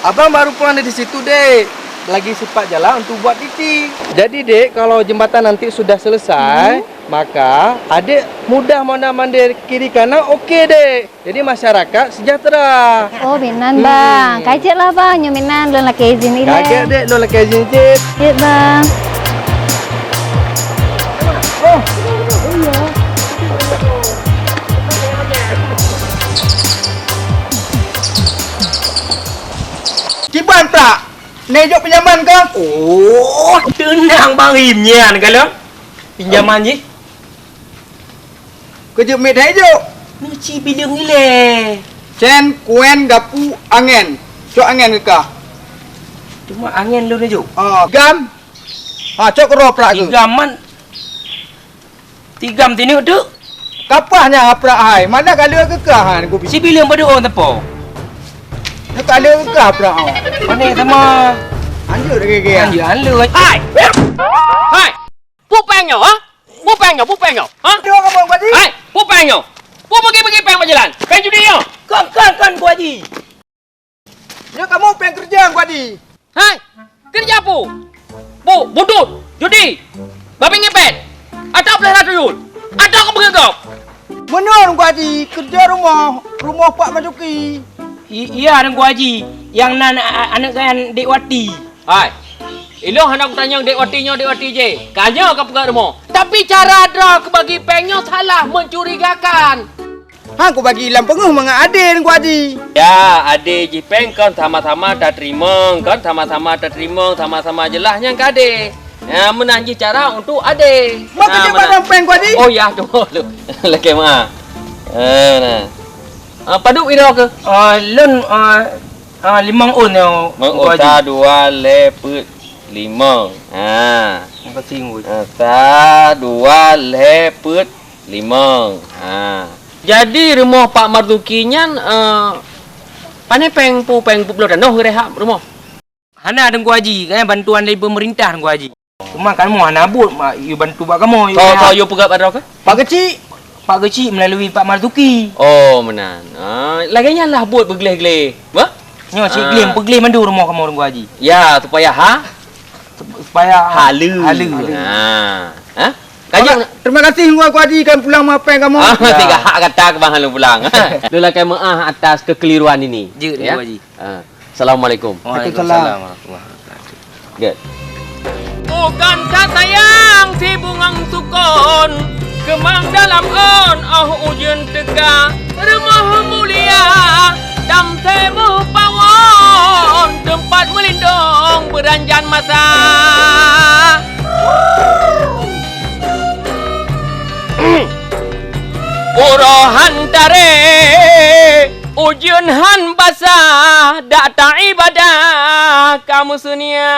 Speaker 6: Abang baru pulang dari situ, Dek. Lagi sifat jalan untuk buat titik. Jadi, Dek, kalau jembatan nanti sudah selesai, maka adik mudah mondar-mandir kiri kanan, okey, Dek. Jadi masyarakat sejahtera.
Speaker 5: Oh, binan bang. Kajak lah bang, nyominan lo laki izin ini.
Speaker 6: Kajak, Dek, lo laki izin, Dek.
Speaker 5: Cik bang.
Speaker 2: Kiban pula. Nejok pinjaman ke?
Speaker 3: Oh, tenang Bang Him nyan kalau. Pinjaman je.
Speaker 2: Kerja mit nejok.
Speaker 3: Nuci bilang ni le.
Speaker 2: Cen, kuen, gapu, angin. Cok angin ke kah?
Speaker 3: Cuma angin lu ni jo.
Speaker 2: Gam. Cok roh pula ke?
Speaker 3: Tigam tini tu.
Speaker 2: Kapahnya apa hai? Mana kalau ke kah han?
Speaker 3: Si bilang pada orang tepo.
Speaker 2: Nak kalau ke kah pula?
Speaker 3: Mana sama?
Speaker 2: Anjur gege.
Speaker 3: Anjur. Hai. Hai. Pupengnya, ha? Pupengnya. Ha?
Speaker 2: Dia ngomong tadi.
Speaker 3: Hai, pupengnya. Pu pergi peng berjalan. Peng judi yo. Kan gua ji.
Speaker 2: Ya kamu pengen kerja gua di.
Speaker 3: Hai. Kerja pu. Budut, judi. Babi ngepet. Atau pelihara tuyul. Atau kau bergegap.
Speaker 2: Menurut gua di kerja rumah Pak Majuki.
Speaker 3: Iya, anak gua haji yang anak kan Dek Wati. Hai. Iloh anak tanya Dek Wati je. Kanya kau pegang rumah. Tapi cara ada ke bagi pengnya salah mencurigakan.
Speaker 2: Hang ku bagi ilam penguh dengan adil ku Haji.
Speaker 3: Ya, ade jipeng kon sama-sama tak terima, kon sama-sama tak terima, sama-sama jelahnya ke ade. Ya, menanji cara untuk ade.
Speaker 2: Mak kerja barang peng ku Haji.
Speaker 3: Oh ya, tunggu lu. Lagi mah. Nah. Paduk ini ke?
Speaker 6: Lun 5 on yang
Speaker 3: Mengota 2 lepet 5. Ha.
Speaker 6: Angkat singgut.
Speaker 3: Ta 2 lepet 5. Ha. Jadi rumah Pak Marzukinya pane peng pu belum dah noh rehat rumah.
Speaker 6: Hana ada gua haji, kan bantuan dari pemerintah gua haji. Cuma kan mau hana abut, mak you bantu bak kamu.
Speaker 3: Kau you pegat pada ke?
Speaker 2: Pak kecil.
Speaker 6: Pak kecil melalui Pak Marzuki.
Speaker 3: Oh, menan. Laginya lah buat begleh-gleh. Wah?
Speaker 6: Nyo cik glim, peglih mandu rumah kamu gua haji.
Speaker 3: Ya, supaya
Speaker 6: Supaya
Speaker 3: halu.
Speaker 6: Halu.
Speaker 3: Ha? Kajak.
Speaker 2: Terima kasih ku Haji kan pulang mapeng kamu.
Speaker 3: Tiga hak kata ke bang halu pulang. Lu lah kai maaf atas kekeliruan ini.
Speaker 6: Je
Speaker 3: Ya?
Speaker 6: gua haji.
Speaker 3: Assalamualaikum.
Speaker 6: Waalaikumsalam.
Speaker 3: Good.
Speaker 10: Bukankah sayang si bungang sukon kemang dalam on ujun tegak rumah mulia dam semu pawon tempat melindung beranjan masa. Urohan tare ujun han basah dak tak ibadah kamu sunia.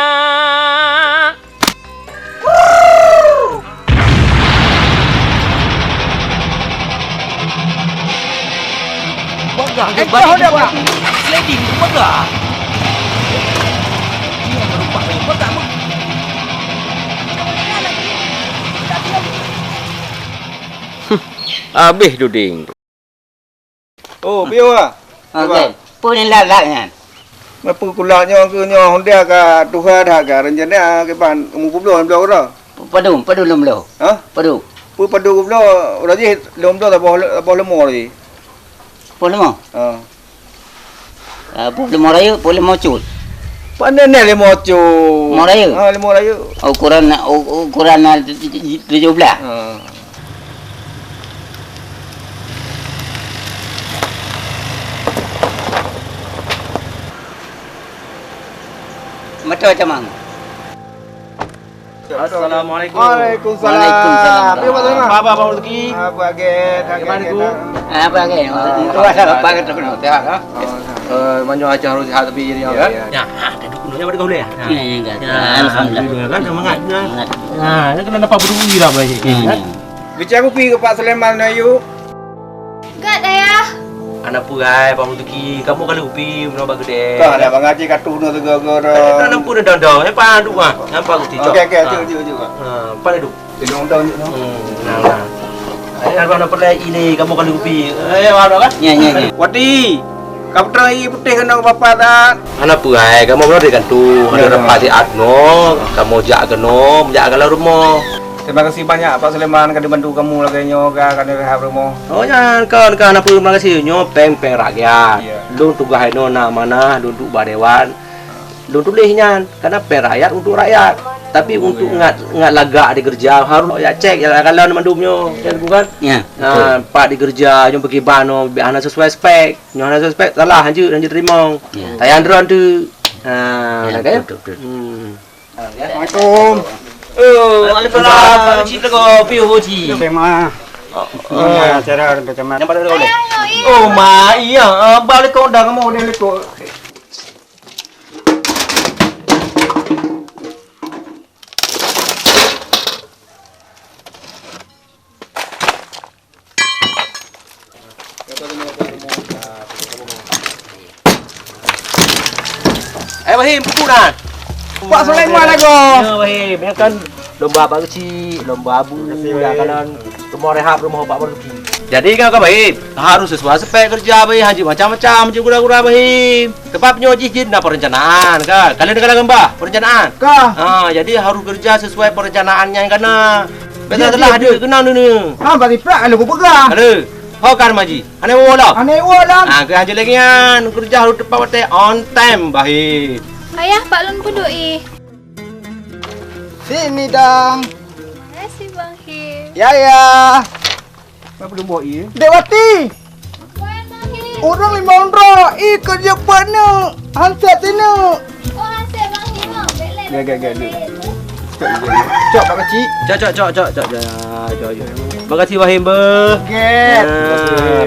Speaker 3: Baga ke balik dia buat. Sliding tu baga. Dia berupa baga mah. Habis duding.
Speaker 2: Oh, bio ah.
Speaker 11: Okey. Pun lat kan.
Speaker 2: Apa kulaknya ke nyo honda ka Tuhan dah ka rencana ke ban mu belum dah.
Speaker 11: Padu lom.
Speaker 2: Ha?
Speaker 11: Padu.
Speaker 2: Pu padu belum. Ora je lom dah apa lemo lagi.
Speaker 11: Boleh mau? Boleh mau raya, boleh mau cut.
Speaker 2: Pandai ni lemo cu.
Speaker 11: Mau raya?
Speaker 2: Ha, lemo raya.
Speaker 11: Ukuran 17.
Speaker 2: Ha.
Speaker 11: Macam macam mana?
Speaker 6: Assalamualaikum.
Speaker 2: Waalaikumsalam.
Speaker 11: Waalaikumsalam.
Speaker 2: Bio mana?
Speaker 6: Apa rezeki?
Speaker 2: Apa ke?
Speaker 6: Bagaimana ku?
Speaker 11: Apa lagi? Tuas apa kata kena? Tengok ah.
Speaker 6: Banyak aja harus hati tapi ini ya.
Speaker 3: Ya, ada dukunnya pada kau boleh.
Speaker 11: Alhamdulillah.
Speaker 6: Kan semangat. Nah, ini kena dapat berduri lah boleh.
Speaker 2: Bicara aku pergi ke Pak Sulaiman Ayu.
Speaker 5: Gak ayah.
Speaker 6: Anak purai, Pak Marzuki, kamu kalau upi menambah gede.
Speaker 2: Kau ada bang Haji katu no tegara.
Speaker 6: Tak nampu dah dondong. Apa duk ah? Nampak aku ticok.
Speaker 2: Okey, ju.
Speaker 6: Apa duk?
Speaker 2: Tengok dah ju.
Speaker 6: Nah. Ayah kalau nak pergi ini, kamu kalau upi. Ada kan?
Speaker 11: Ya.
Speaker 2: Wadi. Kau terai putih kena bapa dah.
Speaker 6: Anak purai, kamu baru dekat tu. Ada dapat di Adno, kamu jak keno, jak kalau rumah.
Speaker 2: Terima kasih banyak Pak Sulaiman kan dibantu kamu lagi nyo kan rehab rumah.
Speaker 6: Oh jangan kan apa terima kasih nyo peng rakyat.
Speaker 2: Ya.
Speaker 6: Lu tugas no nak mana duduk badewan. Lu tulisnya karena peng rakyat untuk rakyat. Tapi untuk ngat lagak di kerja harus ya cek ya kalau mandumnya ya bukan.
Speaker 11: Ya.
Speaker 6: Nah, pak di kerja nyo pergi bano biar sesuai spek. Nyo hana sesuai spek salah hanje terima.
Speaker 11: Ya.
Speaker 6: Tayan dron tu. Ha,
Speaker 11: Ya,
Speaker 6: kan?
Speaker 11: betul.
Speaker 2: Assalamualaikum.
Speaker 6: Waalaikumsalam. Pak cik tengok piu hoji.
Speaker 2: Bagaimana? Cara bagaimana?
Speaker 6: Yang pada boleh.
Speaker 3: Oh, mak, iya.
Speaker 2: Balik kau dah kamu udah lekuk.
Speaker 6: Bahim, pukulan.
Speaker 2: Pak Sulaiman aku.
Speaker 6: Ya, Bahim. Yang kan lomba apa kecil, lomba abu, dah kalan rumah rehab, rumah Pak Marzuki. Jadi kan Bahim, harus sesuai spek kerja Bahim, haji macam-macam, haji gura-gura Bahim. Sebabnya izin dah perencanaan kan. Kalian dengar gambar perencanaan?
Speaker 2: Kah?
Speaker 6: Jadi harus kerja sesuai perencanaannya yang kena. Betul-betul ada kena ni.
Speaker 2: Ha, bagi prak kalau aku pegang.
Speaker 6: Ada. Kau kan maji. Ane bola.
Speaker 2: Aneh walam.
Speaker 6: Ke haji lagi kan. Kerja harus tepat waktu on time Bahim.
Speaker 5: Ayah, Pak Lun peduli.
Speaker 2: Sini dong.
Speaker 5: Terima kasih Bang Him.
Speaker 2: Ya. Apa belum bawa ia? Dewati. Orang 5 orang. Kerja partner. Hansat sana.
Speaker 5: Oh, hasil Bang Him.
Speaker 2: Gak. Cok Pak Kecik.
Speaker 4: Cok. Terima kasih Bahim ber.
Speaker 2: Get.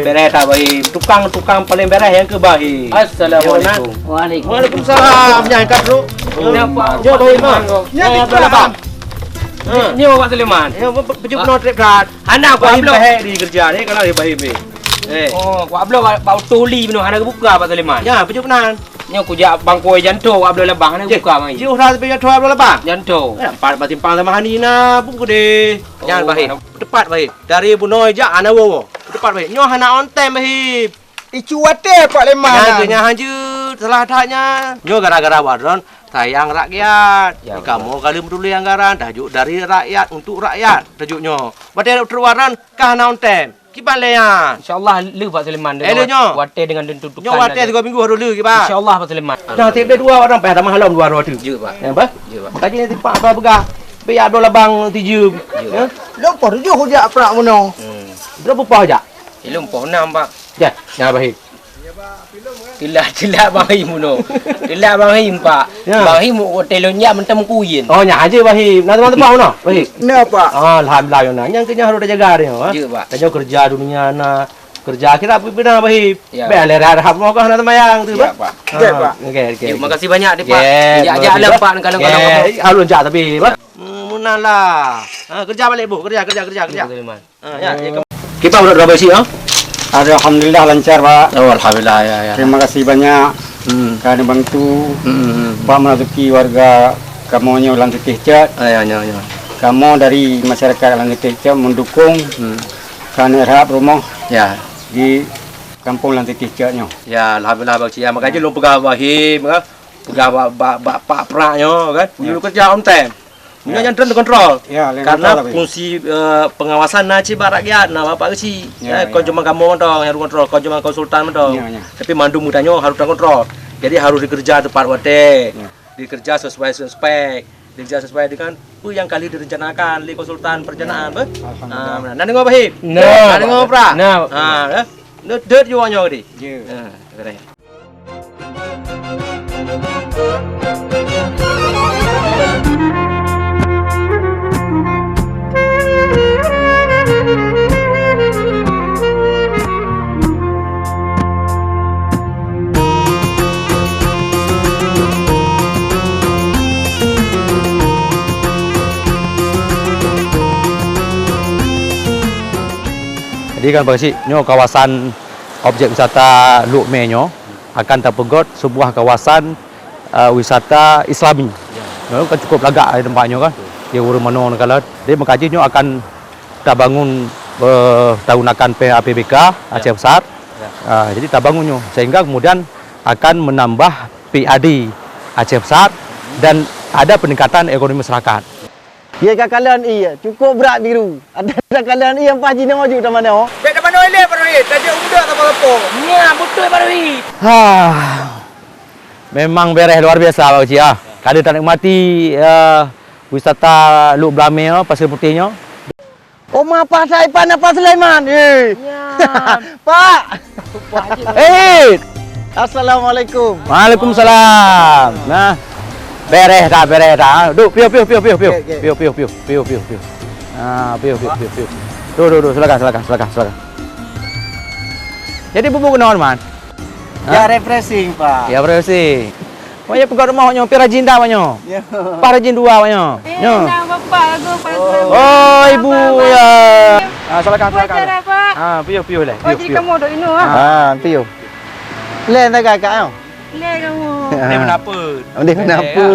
Speaker 4: Beres tak Bahim. Tukang paling beres yang ke Bahim.
Speaker 10: Assalamualaikum.
Speaker 4: Waalaikumsalam. Jangan kat dulu. Jom Bahim.
Speaker 2: Ya,
Speaker 4: Abang.
Speaker 10: Ni Pak Sulaiman.
Speaker 4: Baju penuh trip berat.
Speaker 10: Anak aku
Speaker 4: Bahim
Speaker 10: upload.
Speaker 4: pahek di kerja ni kalau dia Bahim ni.
Speaker 10: Oh, aku upload Pak Tuli penuh anak buka Pak Sulaiman.
Speaker 4: Ya, baju penan.
Speaker 10: Ni aku jak bang koi jantung upload lebang anak buka mai.
Speaker 4: Ji urang sampai jatuh abang lebang.
Speaker 10: Jantung.
Speaker 4: Empat batimpang sama Hani na pun gede. Jangan Bahim. Tepat Bahim. Dari Bunoi je anak wo. Tepat Bahim. Nyoh anak on time Bahim.
Speaker 2: Icu wate Pak Leman.
Speaker 4: Yang hanya salah taknya. Nyo gara-gara wadron sayang rakyat. Ya, kamu kali peduli anggaran tajuk dari rakyat untuk rakyat tajuknya. Badai terwaran kah on time. Kibalean.
Speaker 10: InsyaAllah lu Pak Sulaiman.
Speaker 4: Nyo.
Speaker 10: Wate dengan tentukan.
Speaker 4: Nyo wate 3 minggu harus lu kiba.
Speaker 10: InsyaAllah Pak Sulaiman.
Speaker 4: Dah tip dia 2 orang payah tambah halam 2 orang tu.
Speaker 10: Ya Pak.
Speaker 4: Ya apa?
Speaker 10: Ya Pak.
Speaker 4: Kaji nanti pak apa begah. Biar ada labang tiju. Ya.
Speaker 2: Lumpur je hujak prak mono.
Speaker 4: Berapa pah aja?
Speaker 10: Ilmu pohonam Pak.
Speaker 4: Ya, jangan Bahim.
Speaker 10: Tidak Bang Him no. Tidak Bang Him Pak.
Speaker 4: Ya.
Speaker 10: Bang Him hotelnya mentem kuyin.
Speaker 4: Oh, nya aja Bahim. Nak teman-teman no. Bahim.
Speaker 2: Nah Pak.
Speaker 4: Alhamdulillah yo nah. Yang kenya harus jaga dia, ha.
Speaker 10: Ya Pak.
Speaker 4: Kenya kerja dunia na. Kerja kira pimpinan Bahim.
Speaker 10: Ya.
Speaker 4: Bel harap mau kah nak temayang tu,
Speaker 10: Ya
Speaker 4: Pak.
Speaker 10: Pak.
Speaker 2: Okey, Pak.
Speaker 4: Okey.
Speaker 10: Terima kasih banyak deh Pak.
Speaker 4: Yes,
Speaker 10: Ya lah Pak kalau-kalau kamu.
Speaker 4: Alun jak tapi, Pak. Munalah. Kerja balik Bu, kerja.
Speaker 10: Sulaiman.
Speaker 4: Ya. Kita udah berapa sih, ha?
Speaker 12: Alhamdulillah lancar Pak.
Speaker 4: Oh, alhamdulillah ya.
Speaker 12: Terima kasih banyak kerana bantu Pak Merazuki warga kamunya Lantik Cat.
Speaker 4: Ya.
Speaker 12: Kamu dari masyarakat Lantik Cat mendukung kerana harap rumah
Speaker 4: Ya.
Speaker 12: di kampung Lantik Catnya.
Speaker 4: Ya, alhamdulillah Pak Cik. Makanya lu pegang Bahim kan. Pegang pak peraknya kan. Lu kerja on time. Punya yang kontrol.
Speaker 12: Ya,
Speaker 4: Karena fungsi pengawasan naci rakyat nah Bapak kecil.
Speaker 12: Ya,
Speaker 4: kau cuma kamu dong yang kontrol, kau cuma konsultan dong.
Speaker 12: Ya.
Speaker 4: Tapi mandu mudahnya harus kontrol. Jadi harus dikerja tepat waktu. Dikerja sesuai spek. Dikerja sesuai dengan yang kali direncanakan di konsultan perencanaan.
Speaker 12: Alhamdulillah.
Speaker 4: Nanti ngapa Bahim?
Speaker 10: No.
Speaker 4: Nanti ngapa?
Speaker 10: No.
Speaker 4: Dut juga nyori.
Speaker 12: Ya.
Speaker 13: Jadi kan Pak Cik, nyo kawasan objek wisata Luk Me nyo akan terpegot sebuah kawasan wisata Islami. Nyo kan cukup lagak di tempatnya kan. Dia urus mano kalau dia mengkaji nyo akan terbangun tahunakan PAPBK Aceh Besar. Jadi terbangun nyo sehingga kemudian akan menambah PAD Aceh Besar dan ada peningkatan ekonomi masyarakat.
Speaker 6: Ya kalian iya, cukup berat biru. Ada kalian iya Pak Haji nak maju dah mana?
Speaker 2: Bek dah mana eleh Pak Rohit. Tajuk muda tak apa-apa.
Speaker 10: Ya, betul Pak Rohit.
Speaker 13: Memang beres luar biasa Pak Cik ah. Kalau tak nikmati wisata Luk Blame Pasir Putihnya.
Speaker 6: Oma Pak Saipan Pak Sulaiman. Ya. Pak. Assalamualaikum.
Speaker 13: Waalaikumsalam. Nah, beres dah. Duk, piu. Piu. Duk, silakan. Jadi bubuk kenaon man?
Speaker 6: Ya refreshing, Pak.
Speaker 13: Ya refreshing. Wanya pegat rumah nyo, pi rajin dah banyo.
Speaker 6: Ya.
Speaker 13: Pak rajin dua banyo. Nyo.
Speaker 8: Bapak lagu Pak Sulaiman.
Speaker 13: Oh, ibu ya. Silakan.
Speaker 8: Pak.
Speaker 13: Piu lah.
Speaker 8: Oh, jadi kamu dok ini
Speaker 6: Piu. Lain tak kakak kau?
Speaker 8: Le kamu.
Speaker 4: Dia kenapa?
Speaker 6: Dia kenapa?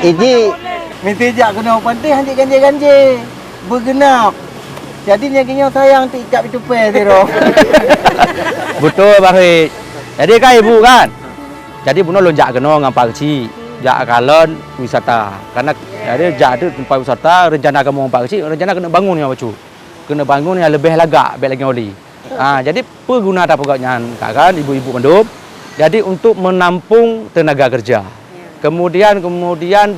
Speaker 6: Iji minta jak kena penting hantik ganjil-ganjil. Bergenap. Jadi ni kena sayang tik ikat itu pe zero.
Speaker 13: Betul Pak Rik. Jadi kan ibu kan. Jadi buno lonjak kena dengan Pak Kecil. Jak kalon wisata. Karena jadi jak itu tempat wisata rencana kamu Pak Kecil, rencana kena bangun yang bacu. Kena bangun yang lebih lagak baik lagi oli. Jadi pengguna tak pegawainya kan ibu-ibu mendum. Jadi untuk menampung tenaga kerja. Kemudian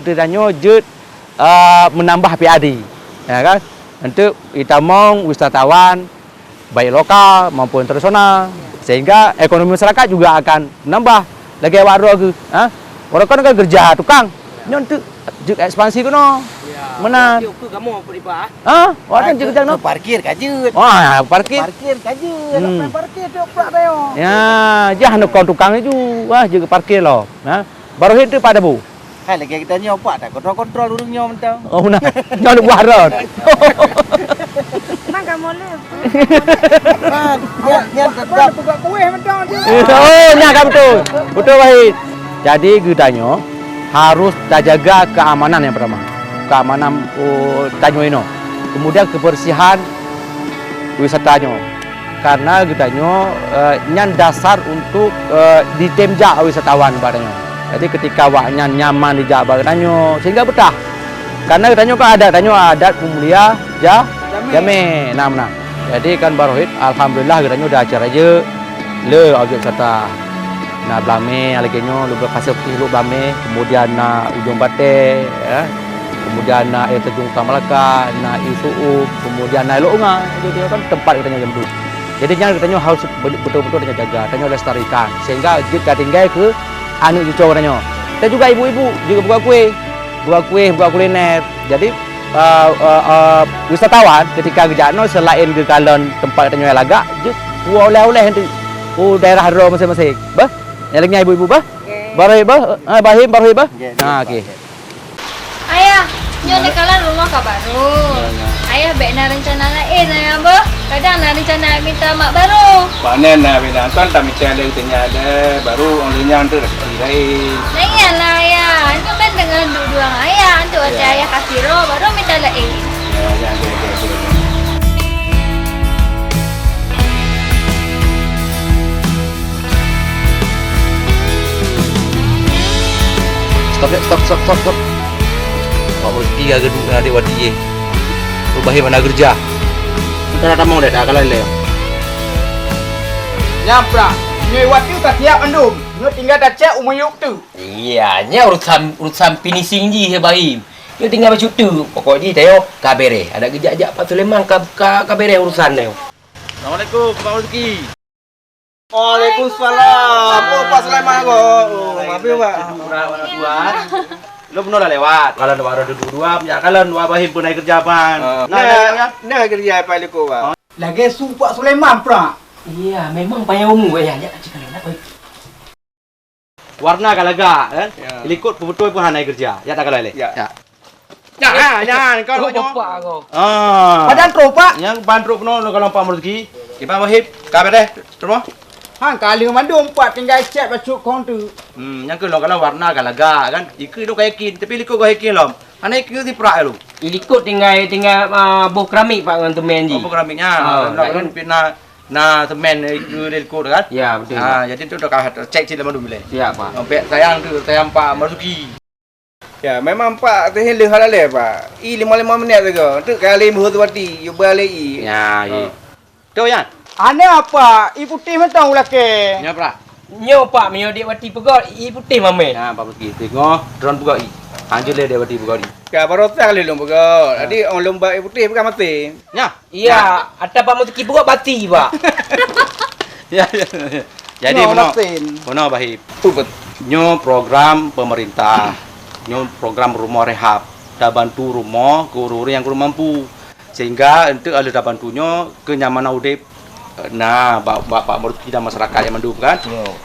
Speaker 13: ditanya jet menambah PAD. Ya kan? Untuk itamong wisatawan baik lokal maupun internasional, sehingga ekonomi masyarakat juga akan menambah. Lagi awak ke, orang kan kerja tukang, nyon tu juk ekspansi kono. Mana?
Speaker 3: Ke kamu apa di pak?
Speaker 13: Orang kan kerja no.
Speaker 11: Parkir kajut.
Speaker 13: Wah, parkir.
Speaker 11: Parkir kajut. Parkir tu pula dah.
Speaker 13: Ya, jangan nak tukang itu, juga parkir loh. Baru itu pada bu.
Speaker 11: Hai lagi kita nyopak tak kontrol urungnya mentang.
Speaker 13: Oh nah, nyon buah rod.
Speaker 8: Nang kamu le.
Speaker 11: Dia tetap
Speaker 2: buka kuih mentang dia.
Speaker 13: Oh, kan betul. Betul Wahid. Jadi gudanya harus terjaga keamanan yang pertama. Keamanan tanyo ini. Kemudian kebersihan wisatanya. Karena gudanya nyan dasar untuk ditemjak wisatawan badanya. Jadi ketika awaknya nyaman di Jawa Barat sehingga betah. Karena katanya kan adat pemulia jame namna. Jadi kan Barohit alhamdulillah katanya udah acara je le objek wisata. Nah blame alagenyo lu berkasih putih lu blame, kemudian na ujung bate ya. Kemudian na air terjun Tamalaka, na Isuuk, kemudian na Longa. Jadi kan tempat katanya jam tu. Jadi jangan katanya harus betul-betul jaga, katanya lestarikan sehingga jika tinggal ke anu cucu katanya. Dan juga ibu-ibu juga buat kuliner. Jadi wisatawan ketika kerjaan selain ke kalon tempat katanya lagak, je oleh-oleh nanti. Daerah ro masing-masing. Bah, yang lagi ibu-ibu bah. Baru bah, Bahim baru bah. Okey.
Speaker 5: Ayah, nyo nak kalah rumah kau baru. Ayah baik nak rencana lain ayah bah. Kadang nak rencana minta mak baru.
Speaker 2: Panen nak bina kan tak minta ada tanya ada baru onlinya tu dah lain.
Speaker 5: Lain lah ayah. Itu kan dengan dua ayah. Itu ayah kasih roh baru minta lain.
Speaker 2: Ya.
Speaker 4: Stop. Pak Murti agak duduk dengan adik wadi ye. Bahim mana kerja? Kita tak mau dah kalau le.
Speaker 2: Nyampra. Nyoi waktu tak siap andum. Nyo tinggal dah cek umuyuk tu.
Speaker 3: Iya, nya urusan finishing je Bahim. Dia tinggal baca tu. Pokoknya tayo kabere. Ada kerja-kerja Pak Sulaiman kabere urusan dia.
Speaker 4: Assalamualaikum Pak Murti.
Speaker 2: Waalaikumsalam. Pak Sulaiman aku. Maaf ya, Pak.
Speaker 4: Buat. Lo benar lewat. Kalau ada baru dua, ya kalau dua Bahim pun naik kerja pan.
Speaker 2: Nah kerja apa lekuk, Pak? Lagi Pak Sulaiman pula.
Speaker 3: Iya, memang payah umum ya. Ya cakap nak baik.
Speaker 4: Warna kalaga kan? Ikut betul pun naik kerja. Ya tak kalau le. Ya. Jangan kau
Speaker 3: bapak kau.
Speaker 2: Padan tro, Pak.
Speaker 4: Yang bandro penuh kalau Pak Murti. Ibu Bahim, kabar deh. Terus
Speaker 2: Hang kali mandum Pak tinggal cek bacuk kong tu.
Speaker 4: Yang kalau warna kalaga kan. Iku itu kayak kin, tapi likut kau kin lom. Anak iku di perak lu.
Speaker 3: Ikut tinggal buh keramik Pak dengan temen ji.
Speaker 4: Buh keramiknya. Nak pina na temen iku likut kan?
Speaker 3: Ya betul.
Speaker 4: Jadi tu dah kau cek sila mandum boleh.
Speaker 3: Siap Pak.
Speaker 4: Sampai sayang Pak Marzuki.
Speaker 2: Ya memang Pak tu hele halale Pak. 5 minit saja. Tu kali muhutwati you balik i.
Speaker 4: Ya. Tu ya.
Speaker 2: Ane apa? Ibu putih mentang ulake.
Speaker 4: Ya, Pak.
Speaker 3: Nyo Pak, menyo dek wati pegot, ibu putih mame.
Speaker 4: Ya, Pak Murti. Tengok drone buka i. Anjur le dek wati buka i.
Speaker 2: Ya, baru kali lom pegot. Jadi orang lomba ibu putih bukan mati.
Speaker 4: Ya.
Speaker 3: Iya, ada Pak Murti pegot mati, Pak.
Speaker 4: Ya. Jadi benar Bahim. Nyo program pemerintah. Nyo program rumah rehab. Dah bantu rumah ke orang yang kurang mampu. Sehingga untuk ada dah bantunya kenyamanan udip. Nah, Pak Murti dan masyarakat yang mandum kan.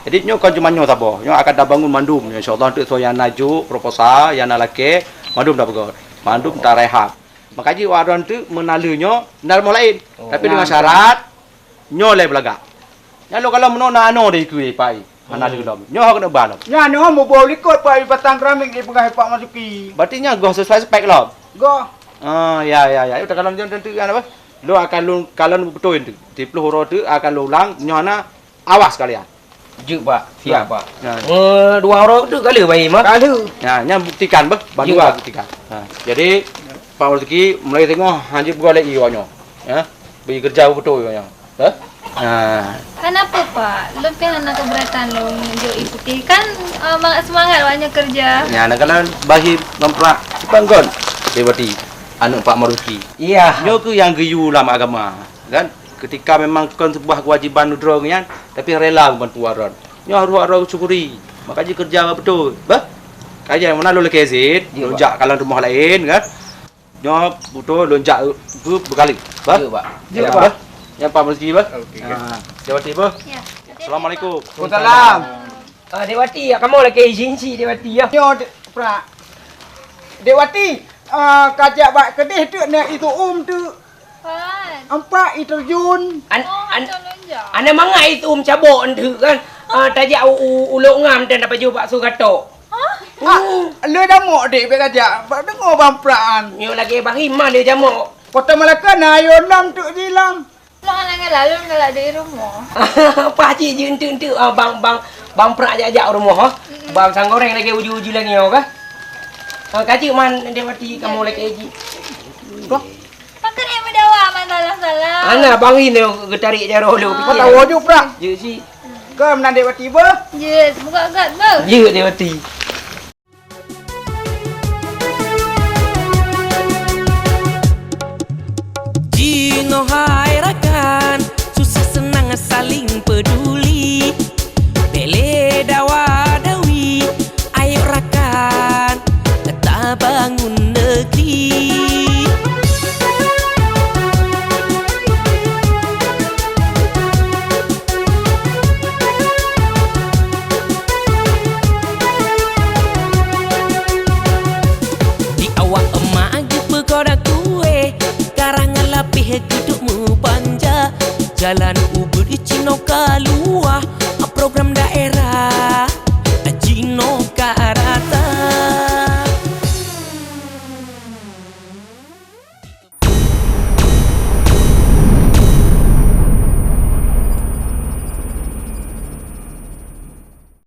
Speaker 4: Jadi nyo kan cuma nyo sabo. Nyo akan dah bangun mandum. Insyaallah untuk so yang naju proposal yang laki mandum dah begot. Mandum dah rehab. Makanya waran tu menalunya ndal mau lain. Tapi dengan syarat nyo le belagak. Nyalo kalau menona ano de ku pai. Menalu lom. Nyo hak nak balom.
Speaker 2: Ya nyo mau bawa likut Pak Patang Keramik di pegah Pak Marzuki.
Speaker 4: Berarti nya go sesuai spek lom.
Speaker 2: Go.
Speaker 4: Ya. Itu kalau jangan tentu kan apa? Lo akan kalau betul itu. Di peluru tu akan lo ulang nyona awas kalian.
Speaker 3: Juk Pak, siap Pak. Dua orang tu kali baik mak.
Speaker 2: Kali.
Speaker 4: Ya, nya buktikan bah, bantu buktikan. Jadi Pak Murti mulai tengok hanya boleh ionyo. Ya. Bagi kerja betul ionyo.
Speaker 5: Kenapa Pak? Lebih anak keberatan lo menunjuk ibu putih kan semangat banyak kerja.
Speaker 4: Ya, nak kalau bagi memprak panggon. Dewati anu Pak Marzuki.
Speaker 3: Iya.
Speaker 4: Nyo ke yang geyu lama agama, kan? ketika memang kan sebuah kewajiban udra kan, tapi rela membantu orang. Nyo harus orang syukuri. Makanya kerja betul. Bah? Kajian mana lo lekezit, lonjak kalang rumah lain kan. Nyo betul lonjak berkali. Bah?
Speaker 3: Ya, Pak.
Speaker 4: Ya, Pak. Yang Pak Mesti, Bah. Okey. Jawati, Bah.
Speaker 5: Ya.
Speaker 4: Assalamualaikum.
Speaker 2: Waalaikumsalam.
Speaker 3: Dewati, kamu lagi izin si Dewati ya.
Speaker 2: Nyo pra. Dewati, kajak bak kedih tu nak itu tu. Ampak terjun.
Speaker 3: Ana mangai itu cabuk entu kan. Tajak uluk ngam dan dapat jumpa su katok.
Speaker 2: Lu dah mau dek be kajak. Bak dengar bampraan.
Speaker 3: Nyo lagi bagi mah dia jamuk.
Speaker 2: Kota Melaka na yo nam tu hilang.
Speaker 5: Lo anak lalu ngelak di rumah.
Speaker 3: Pak cik je entu bang prak ajak rumah ha. Bang sang goreng lagi uju-uju lagi yo kah? Kacik man Dewati kamu lagi eji.
Speaker 5: Pakai yang mendawa masalah-salah.
Speaker 3: Ana bang ini getarik jaro lu.
Speaker 2: Kau tahu wajib prak.
Speaker 3: Je si.
Speaker 2: Kau menang Dewati ba?
Speaker 5: Je, buka agak ba.
Speaker 3: Je Dewati.
Speaker 14: Jino hai rakan, susah senang saling peduli. Bele dawa dawi, ayo rakan, kita bangun negeri. Di awak emak pegoda kue, karangan lapih dudukmu panja. Jalan ubud Cino Kalua, program daerah